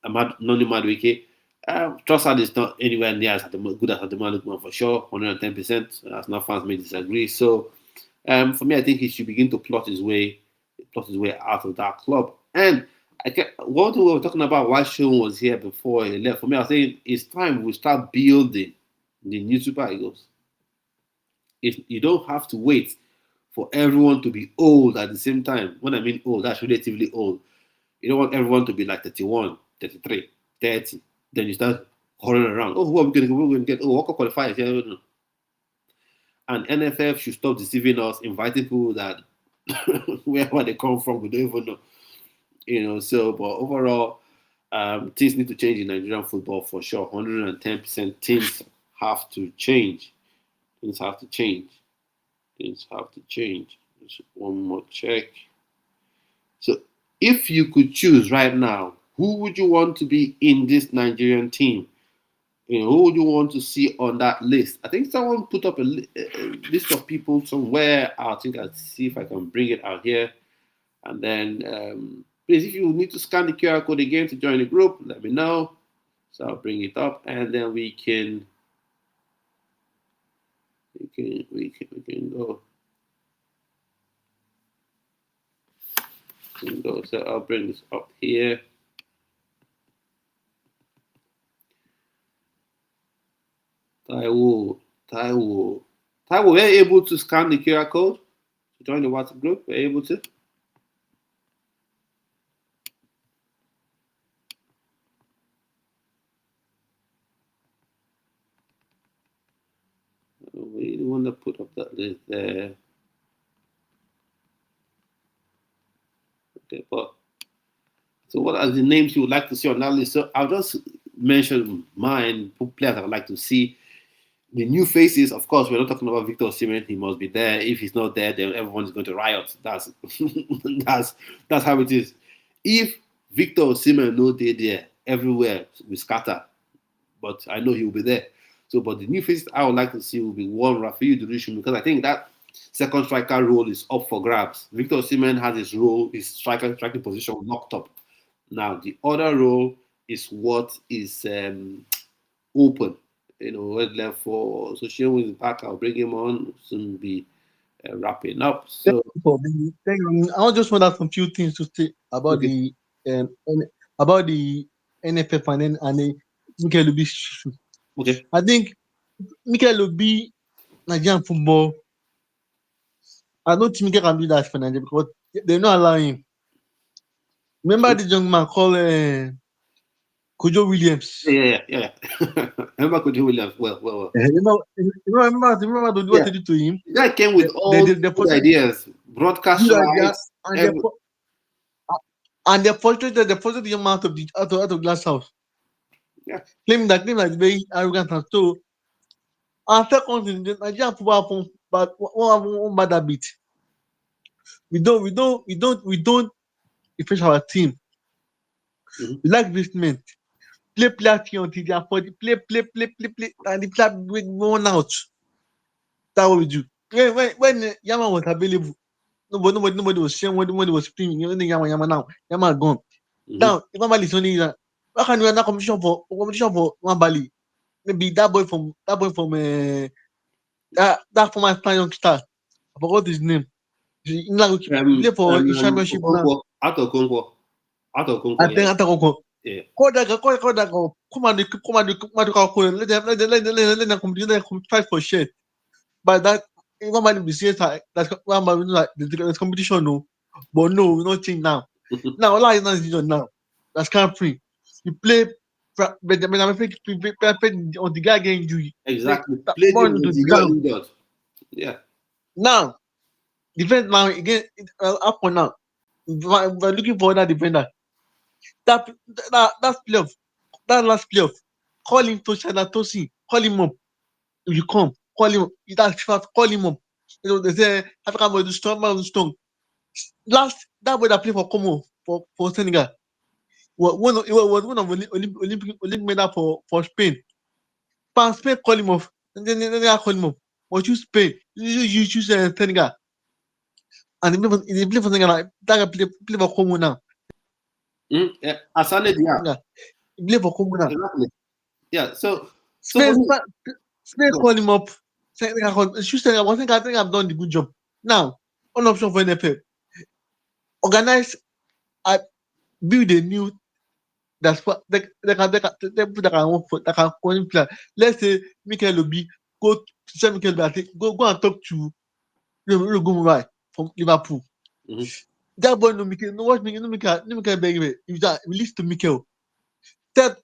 Madueke. Trossard is not anywhere near as good as Ademola Lookman for sure, 110%. Arsenal fans may disagree. So for me, I think he should begin to plot his way out of that club. And What we were talking about why Sean was here before he left. For me, I was saying it's time we start building the new Super Eagles. You don't have to wait for everyone to be old at the same time. When I mean old, that's relatively old. You don't want everyone to be like 31, 33, 30. Then you start hurrying around. Oh, who are we going to get? Who are we going to get? Oh, what qualifiers? Yeah, no. And NFF should stop deceiving us, inviting people that wherever they come from, we don't even know. So, but overall, things need to change in Nigerian football for sure. 110% things have to change. Things have to change. Things have to change. Just one more check. So, if you could choose right now, who would you want to be in this Nigerian team? Who would you want to see on that list? I think someone put up a list of people somewhere. I think I'll see if I can bring it out here. And then, please, if you need to scan the QR code again to join the group, let me know. So I'll bring it up, and then we can go. So I'll bring this up here. Taiwo, we're able to scan the QR code to join the WhatsApp group. We're able to. We the one that put up that list there. Okay, but so what are the names you would like to see on that list? So I'll just mention mine, players I would like to see. The new faces, of course, we're not talking about Victor Osimhen. He must be there. If he's not there, then everyone's going to riot. That's that's how it is. If Victor Osimhen no day there, everywhere we scatter. But I know he will be there. So, but the new faces I would like to see will be one Rafael Durishin, because I think that second striker role is up for grabs. Victor Osimhen has his role, his striking position locked up. Now, the other role is what is open. What's left for. So Sheon is back. I'll bring him on. Soon be wrapping up. So I just want to have some few things to say about okay. the NFF and the Mikel Obi issue. Okay. I think Mikel Obi, Nigerian football, I don't think Mikel can do that for Nigeria because they're not allowing him. Remember the young man called Kojo Williams? Yeah. Remember Kojo Williams? Well. Remember what they did to him? The guy came with all good ideas, broadcast rights, and they frustrated the young man out of Glass House. Yeah. Claiming that very arrogant and so. And second thing, the Nigerian football but one bad habit. We don't refresh our team. Mm-hmm. We like investment. Play until they are 40. Play, and the player going out. That's what we do. When Yama was available, nobody was sharing. Nobody was streaming. Only Yama now. Yama gone. Mm-hmm. Now, if Mambali is only why can't we have that competition for Mambali? Maybe that boy from that former young star. I forgot his name. He play for his championship now. Out of Congo. I think yeah. Call that go. Come on, let them compete, fight for shit. But that one man be serious. That's one man like there's competition, no. But no, we're not changing now. Now all is not season now. That's can't free. You play, but I'm afraid on the guy getting injury. Exactly. Play on the ground. Yeah. Now, defense now again. Up for now, we're looking for another defender. That playoff, that last playoff, call him to Tosin, call him up. If you come, call him up. That's fast, call him up. They say African boy do strong. Last that boy that played for Como for Senegal was one of Olympic medal for Spain. But Spain call him off. And then they call him up. But you Spain, you choose Senegal. And they play for Senegal. That guy play for Como now. Yeah. Asane Dia. He play for Como now. Exactly. Yeah. So Spain call him up. I think I've done the good job. Now, one option for NFL. Organize build a new that's what they can work for that can come player. Let's say Mikel Obi go say Mikel Obi go and talk to Right from Liverpool. Mhm. That boy no Mikel, no watch Mikel, no Mikel Bergwijn. If that release to Mikel, tell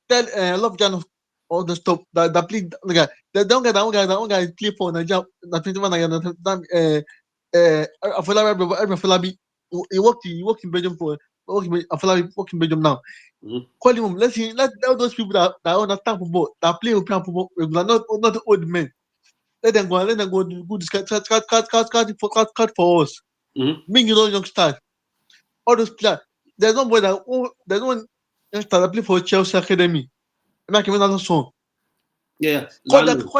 Love Jan all the stuff that play like that one guy play for Nigeria. That 21 Nigeria. Afolabi, he worked in Belgium for Afolabi work in Belgium now. Mhm. Call him. Let all those people that understand football, that play European football regular, not the old men. Let them go do this cut for us. Mhm. Bring all youngsters, all those players. There's no boy there's one youngster that play for Chelsea Academy. Make him another song. Yeah, Call that Lando.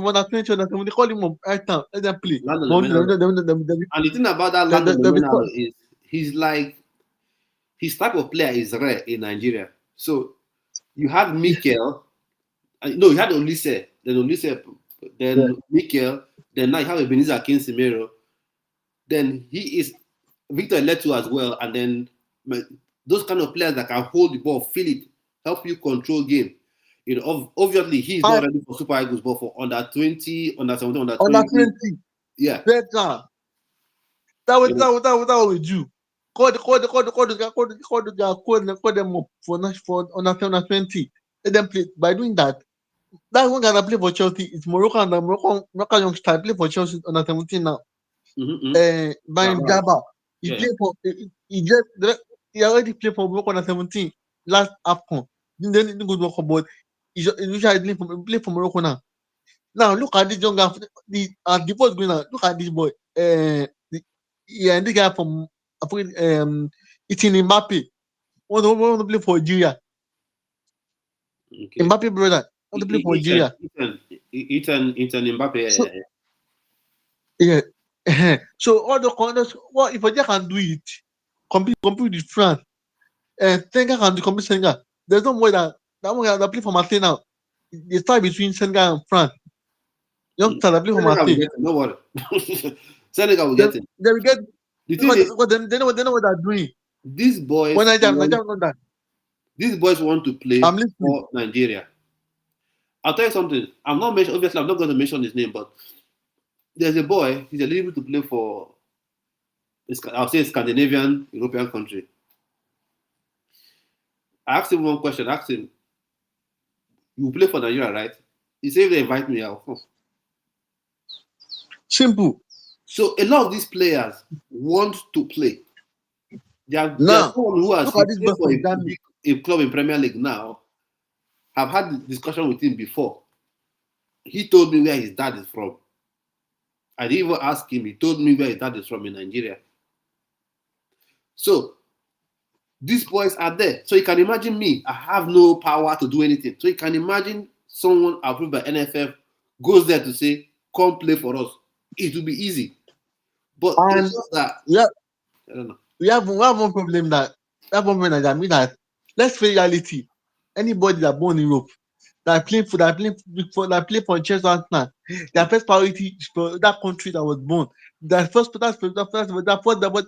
when I finish on that when they call him up right now. Let them play. Lando But Lemenalo. they And the thing about that Lando be Lemenalo is he's like his type of player is rare in Nigeria. So you had Mikel, no, you had Olise, then Mikel, then now you have Ebenezer Kinsimero, then he is Victor Letu as well, and then those kind of players that can hold the ball, feel it, help you control game. Obviously he's not ready for Super Eagles, but for under 20, under 17, under under 20, 20. yeah. Better. That we do. Call them up for under 20. Let them play. By doing that, that one guy that play for Chelsea is Moroccan youngster play for Chelsea under 17 now. By Wow. Jabba. He Yeah. play for he already played for Morocco under 17 last AFCON. Then he didn't go to Morocco, but he usually play for Morocco now. Now look at this young guy. The boy going now. Look at this boy. This guy from it's in Mbappe. Want to play for Algeria. Okay. Mbappe brother want to play for Algeria. Ethan Mbappe. So yeah. So all the corners, what if Algeria can do it? Compete with France. Senegal can do compete Senegal. There's no way that one guy that play for Marseille now. They start between Senegal and France. Youngster that play for Senegal will Marseille. get him. No worry. Senegal will They, get him. they will get The thing is, because they know what they're doing. these When boys Nigeria want, know that. these boys want to play I'm listening. for Nigeria. I'll tell you something. Obviously, I'm not going to mention his name, but there's a boy. He's eligible to play for, I'll say, Scandinavian European country. I asked him one question. I asked him, "You play for Nigeria, right?" He said, "If they invite me, I'll come." Simple. So a lot of these players want to play. There are Now, someone who has look at this boy played for from Ghana. a club in Premier League now. I've had the discussion with him before. He told me where his dad is from. I didn't even ask him. He told me where his dad is from in Nigeria. So these boys are there. So you can imagine me. I have no power to do anything. So you can imagine someone approved by NFF goes there to say, "Come play for us." It will be easy. But And it's just that I don't know. we have one problem that I mean that let's face reality. Anybody that born in Europe that play for Chelsea Arsenal, their first priority is for that country that was born. But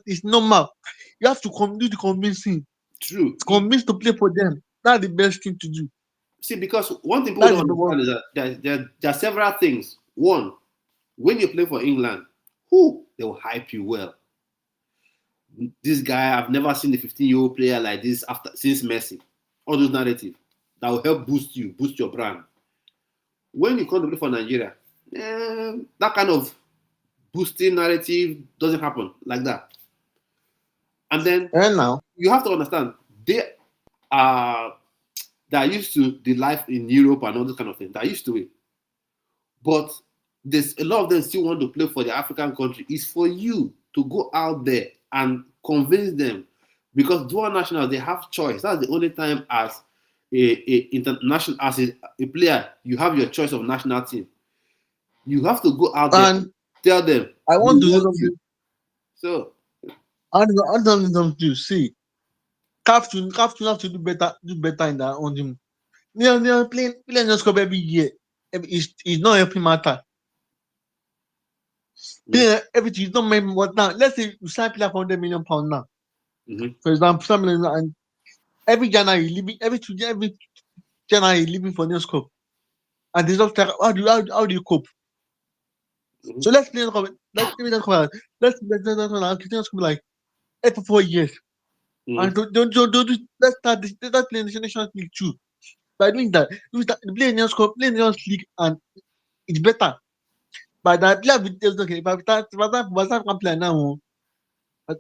it's normal. You have to do the convincing. True. Convince to play for them. That's the best thing to do. See, because one thing people That is don't the one. understand is that there are several things. One, when you play for England, they will hype you well. This guy, I've never seen a 15-year-old player like this since Messi. All those narratives that will help boost your brand. When you come to play for Nigeria, that kind of boosting narrative doesn't happen like that. And then And now, you have to understand they are used to the life in Europe and all this kind of thing. They're used to it. But there's a lot of them still want to play for the African country. It's for you to go out there and convince them, because dual nationals, they have choice. That's the only time as international, as a player, you have your choice of national team. You have to go out there and tell them. I want to do something. So I want to do. See, CAF have to do better in that on him. Playing just come every year. It's not helping matter. Yeah, everything is not making what now. Let's say you sign player for £100 million now. For example, something like, and every January leaving every January leaving for next cup, and they just like how do you cope? So let's play. Let's play. Let's be like 8 for 4 years, and don't let's start this. Let's play the Nations League too. By doing that, play Nations Cup, play Nations League, and it's better. But that play with okay. But that can play now.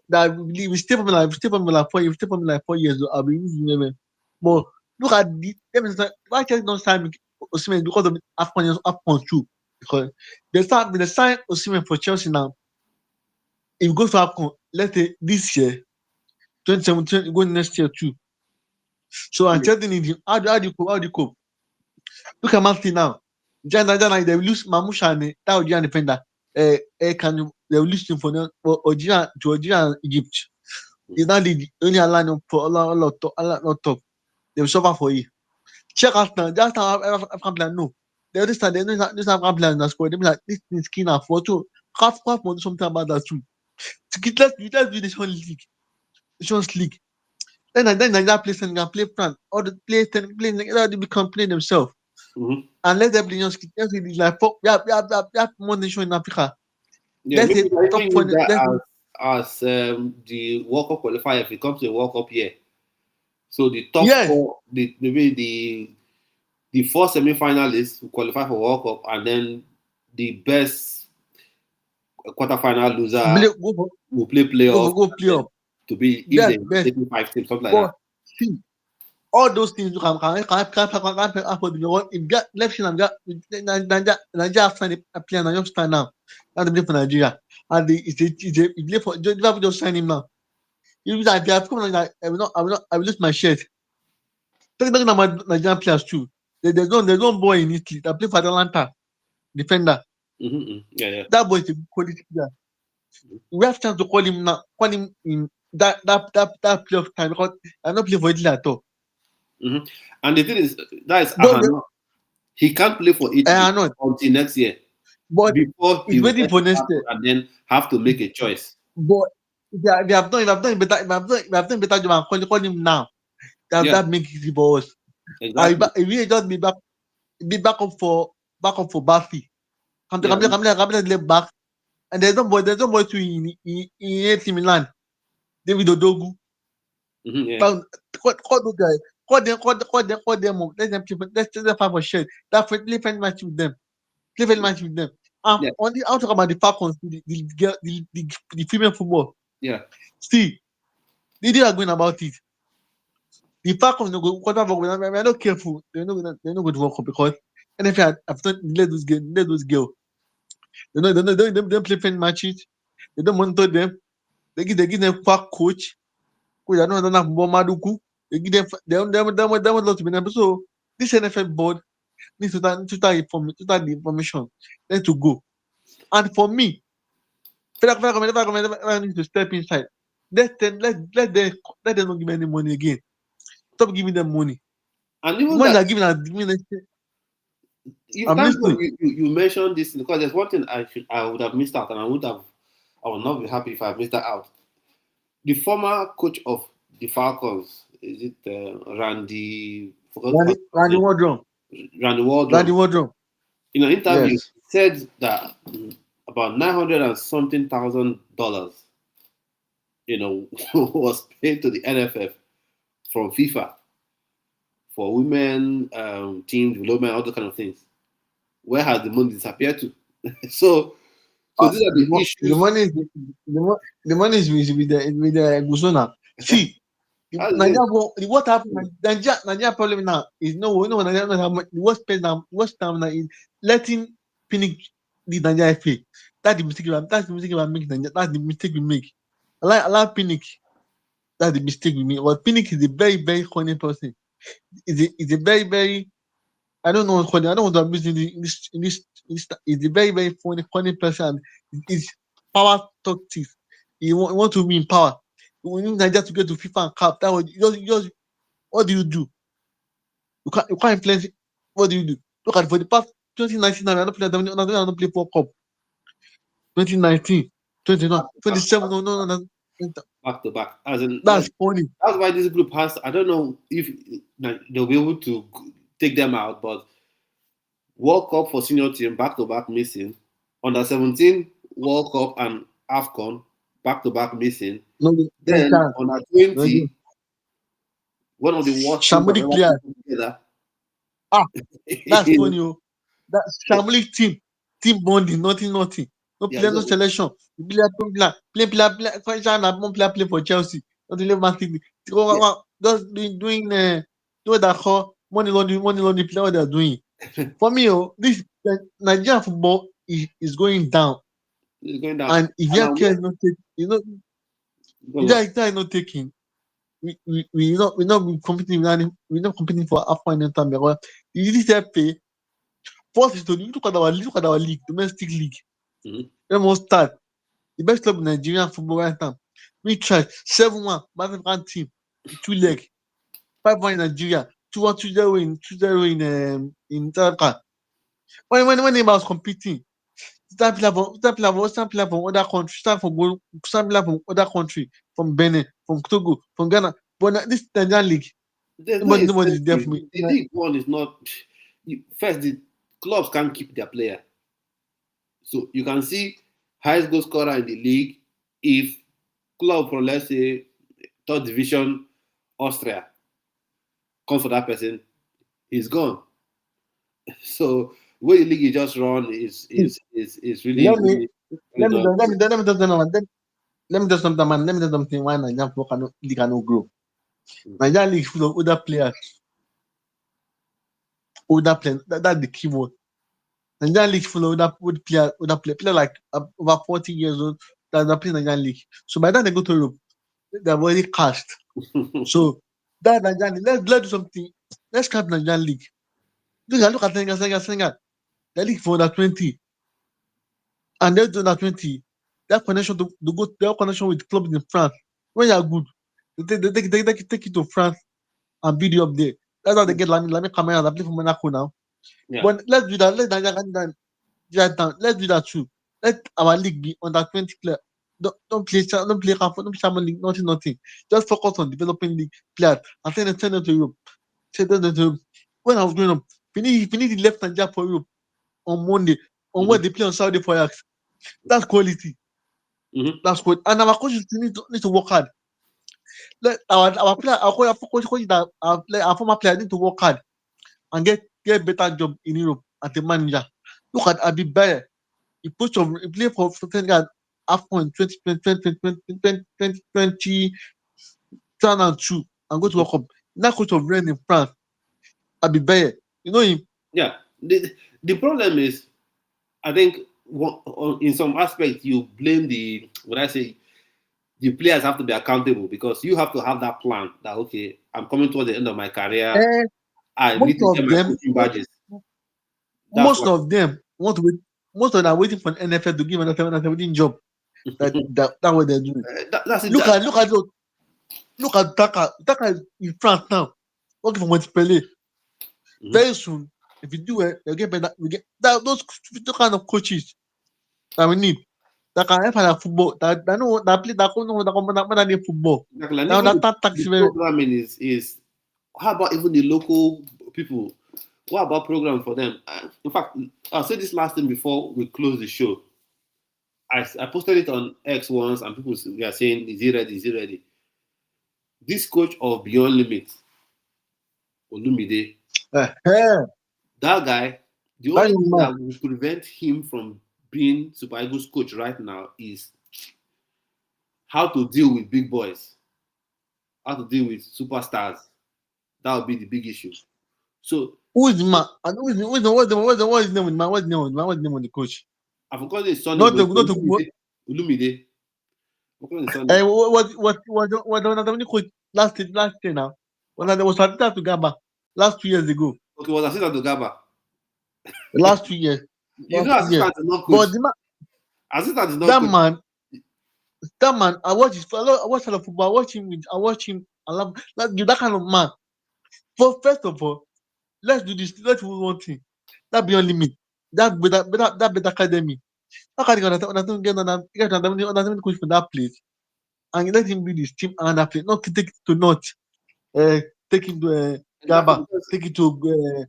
That we stay for me like 4 years. Stay for me like 4 years. I'll be using them. But look at the why just don't sign Osimhen because of AFCON too. Because they sign Osimhen for Chelsea now. If you go to AFCON, let's say this year, 2017, go next year too. So I'm telling you, how do you cope? How do you cope? Look at Man City now. Jana, they will lose Mamusha and that Algerian defender. They will lose him for Algeria to Algeria and Egypt. It's not the only line for a lot top. They will suffer for you. Check out now. That's how African plan no. They understand. They know this African plan that's for them. Like this is skin and photo. Half want something about that too. Let's do this one league. Nations League. Then Nigeria play Senegal, play France, or the play they become play themselves. And let them play just like we have more nation in Africa. Yeah, Let's maybe say I top think 20. that as the World Cup qualifier if it comes to a World Cup year. So the top Yes. four, maybe the four semi-finalists will qualify for World Cup, and then the best quarterfinal loser will play playoff Go play up. to be if Best, they taking 5 teams, something like but that. see, all those things you can happen. If get left and Nigeria have signed a player now, just stand now. Now they play for Nigeria, and if play for Liverpool just sign him now. If they have come like I will lose my shirt. Talking about Nigerian players too. There's one boy in Italy that play for Atalanta, defender. Yeah. That boy is a quality player. We have chance to call him now. Call him in that playoff time because I not play for Italy at all. And the thing is, that is But he can't play for Italy until next year. But Before he it's will waiting for next year. and then have to make a choice. But they have done better job and call him now. That makes it for us. Exactly. I really just be back up for Bafi. Come left back. And there's no boy too in AC Milan. David Odogu. Call those guys. Call them. Let them fight for shit. That friendly match with them. On the I'll talk about the Falcons, the female football. Yeah. See, they are going about it. The Falcons no go quarter for them. We're not careful. They're not going to work up because NFL have not let those girls. They don't play friend matches. They don't monitor them. They give them quack coach. Coach, I don't know Maduku. They give them lot to be them. So this NFL board needs to start the information. Then to go. And for me, Federal need to step inside. Let them not give any money again. Stop giving them money. And even Money that, are giving I'm listening. You mentioned this because there's one thing I would have missed out, and I would not be happy if I missed that out. The former coach of the Falcons, is it Randy Wardrum? Randy Wardrum. In an interview, Yes. said that about $900 and something thousand, was paid to the NFF from FIFA for women, team development, all those kind of things. Where has the money disappeared to? so these are the issues. The money is with the Guzona. See, what happened? Nigeria problem now is the worst time now is letting Phoenix the Nigeria FA. That's the mistake we make. That's the mistake we make. Allow Phoenix. That's the mistake we make. But Phoenix is a very, very funny person. It's a very, very I don't know what I don't want to abuse in this. It's a very, very funny person. It's power tactics. You want to be in power. You need Nigeria to get to FIFA and CAP. That was just what do? You can't influence it. What do you do? Look at for the past 2019 now, I don't play for Cup. 2019, 2027, no. back to back. As in, That's funny. that's why this group has. I don't know if they'll be able to take them out, but World Cup for senior team back to back missing. Under 17 World Cup and AFCON back to back missing. No, Then under 20, one of the worst teams I've Shambolic ever player. put together. That's funny. Oh. That Shambolic team bonding, nothing. No Yeah, player, no selection. Play for Chelsea. Not really Man City. Just doing what they call money laundering, play what they're doing. For me, this Nigerian football is going down. it's going down. And if your care is not taking, if that is not taking, we're not competing. We're not competing for AFCON in time because this FA. First is to look at our league, domestic league. Let us start. The best club in Nigerian football right now. We try 7-1, African team, 2 leg, 5-1 in Nigeria, 2-1, 2-0 in South Africa. When they was competing, start player from other country, start player from other country, from Benin, from Togo, from Ghana. But this Nigerian league, nobody is there for me. The league one is not. First, the clubs can't keep their player. So you can see highest goal scorer in the league if club from, let's say, third division Austria come for that person, he's gone. So the way the league is just run is really. Let me tell something. Why Nigerian football cannot grow? Nigerian league full of older players. That's the key word. Nigerian league full of older players like over 40 years old that are playing Nigerian league. So by the time they go to Europe, they're already cast. So that Nigerian league, let's do something. Let's cap Nigerian league. Look at Senegal. The league for under 20. And let's do under 20. They have connection to go. They have connection with clubs in France. When you are good, they take you to France and beat you up there. That's how they get Lami Camara that play for Monaco now. Yeah. But let's do that. Let's do that too. Let our league be under 20 players. Don't play Champions League, nothing. Just focus on developing league players and send them to Europe. When I was growing up, Finidi left Nigeria for Europe on Monday. On where they play on Saturday for Ajax. That's quality. That's good. And our coaches need to work hard. Let our player, our coach that our former player need to work hard and get better job in Europe as a manager. Look at Abi Bayer. He played for Senegal AFCON 2002 and go to World Cup. Now coach of Rennes in France. Abi Bayer. You know him? Yeah. The problem is, I think in some aspects you blame the players have to be accountable because you have to have that plan that okay, I'm coming towards the end of my career. I need to get my coaching badges. Most of them want to wait. Most of them are waiting for an NFL to give them a 17 job. That's what they're doing. Look at Taka. Taka is in France now, working for Montpellier. Very soon, if you do it, they'll get better. We get those kind of coaches that we need. That can help our football. That know that play that know football. Now the programming is how about even the local people? What about program for them? In fact, I'll say this last thing before we close the show. I posted it on X once, and people were saying, "Is he ready? Is he ready?" This coach of Beyond Limits, Olumide, that guy, the only thing that will prevent him from being Super Eagles coach right now is how to deal with big boys, how to deal with superstars. That would be the big issue. So who is the man? And what's his name with man? What's the name of the coach? I forgot his son. Not Olumide. What the coach last year now? When there was Atalanta to Gaba last 2 years ago. Okay, was assistant to Gaba. Last 2 years. You know, assistant is not coach. But the man, assistant is not that coach. That man, I watch a lot of football. I watch him. I love that kind of man. But first of all, let's do this. Let's do one thing. That Beyond Limit. That better academy. How can you get coach for that place? and you let him lead his team and play, not to take it to North, take it to Exactly, Gaba, because take it to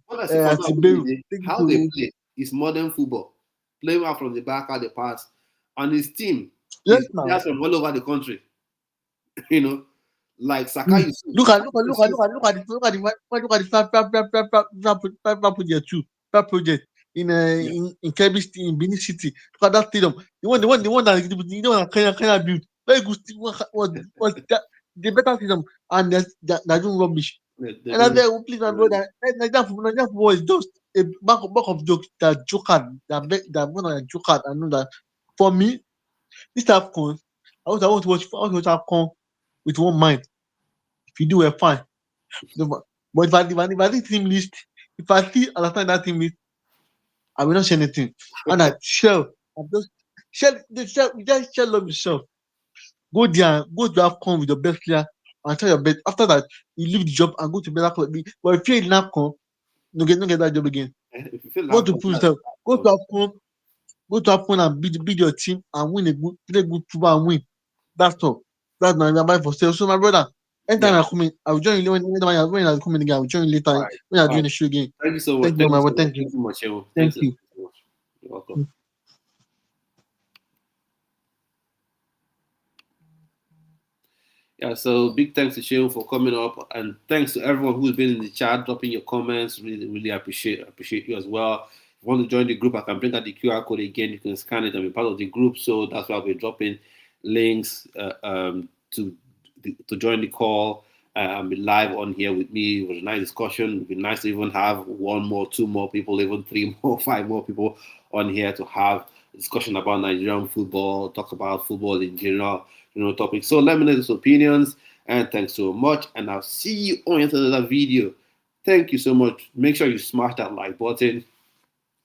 what I see for now Atiberu, is take it how they to play is modern football. Playing out from the back, how they pass. And his team yes is now. players from all over the country. You know, like Saka Yusuf. Look at the FIFA project too. FIFA project in Yeah. in Kebbi City, in Benin City. Look at that stadium. The one that Kenya built. Very good. Was that the better stadium, and they're doing rubbish. They're And I doing say, oh, please, my brother, Nigerian football is just a back of jokes that joker that one of the joker. I know that for me, this AFCON, I want to watch AFCON with one mind. If you do well, fine. No, but if I see team list, if I see understand that team list, I will not say anything. And I I'm just shell love yourself. Go there, go to AFCON with your best player and try your best. After that, you leave the job and go to better club. But if you're in AFCON, no get that job again. if you feel Want like to prove yourself. Go to AFCON, and beat your team and win play good football and win. That's all. That's my advice for sale. So my brother, anytime yeah. I come in, I will join you when I come in again. I will join you later All right. when I'm All right. doing the show again. Thank you so much. Thank you, Thank you my so brother. much. Thank you. Thank you so much, Shehu. Thank Thanks so you. much. You're welcome. Yeah, so big thanks to Shehu for coming up, and thanks to everyone who's been in the chat, dropping your comments. Really, really appreciate you as well. If you want to join the group, I can bring out the QR code again. You can scan it and be part of the group. So that's why I'll be dropping links to join the call and be live on here with me. It was a nice discussion. It'd be nice to even have one more, two more people, even three more, five more people on here to have a discussion about Nigerian football, talk about football in general, topics. So let me know those opinions, and thanks so much. And I'll see you on another video. Thank you so much. Make sure you smash that like button,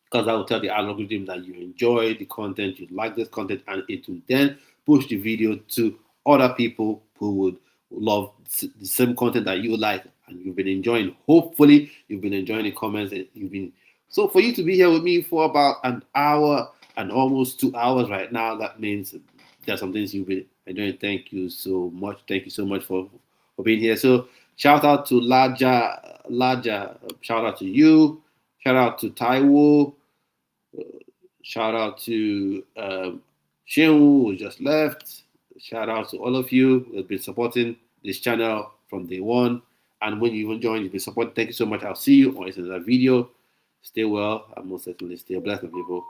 because that will tell the algorithm that you enjoy the content, you like this content, and it will then push the video to other people who would love the same content that you like and you've been enjoying. Hopefully, you've been enjoying the comments and you've been. So for you to be here with me for about an hour and almost 2 hours right now, that means there's some things you've been enjoying. Thank you so much. Thank you so much for being here. So shout out to Laja. Shout out to you. Shout out to Taiwo. Shout out to Shin, who just left. Shout out to all of you who have been supporting this channel from day one. And when you even join, you've been supporting. Thank you so much. I'll see you on another video. Stay well and most certainly stay blessed, people.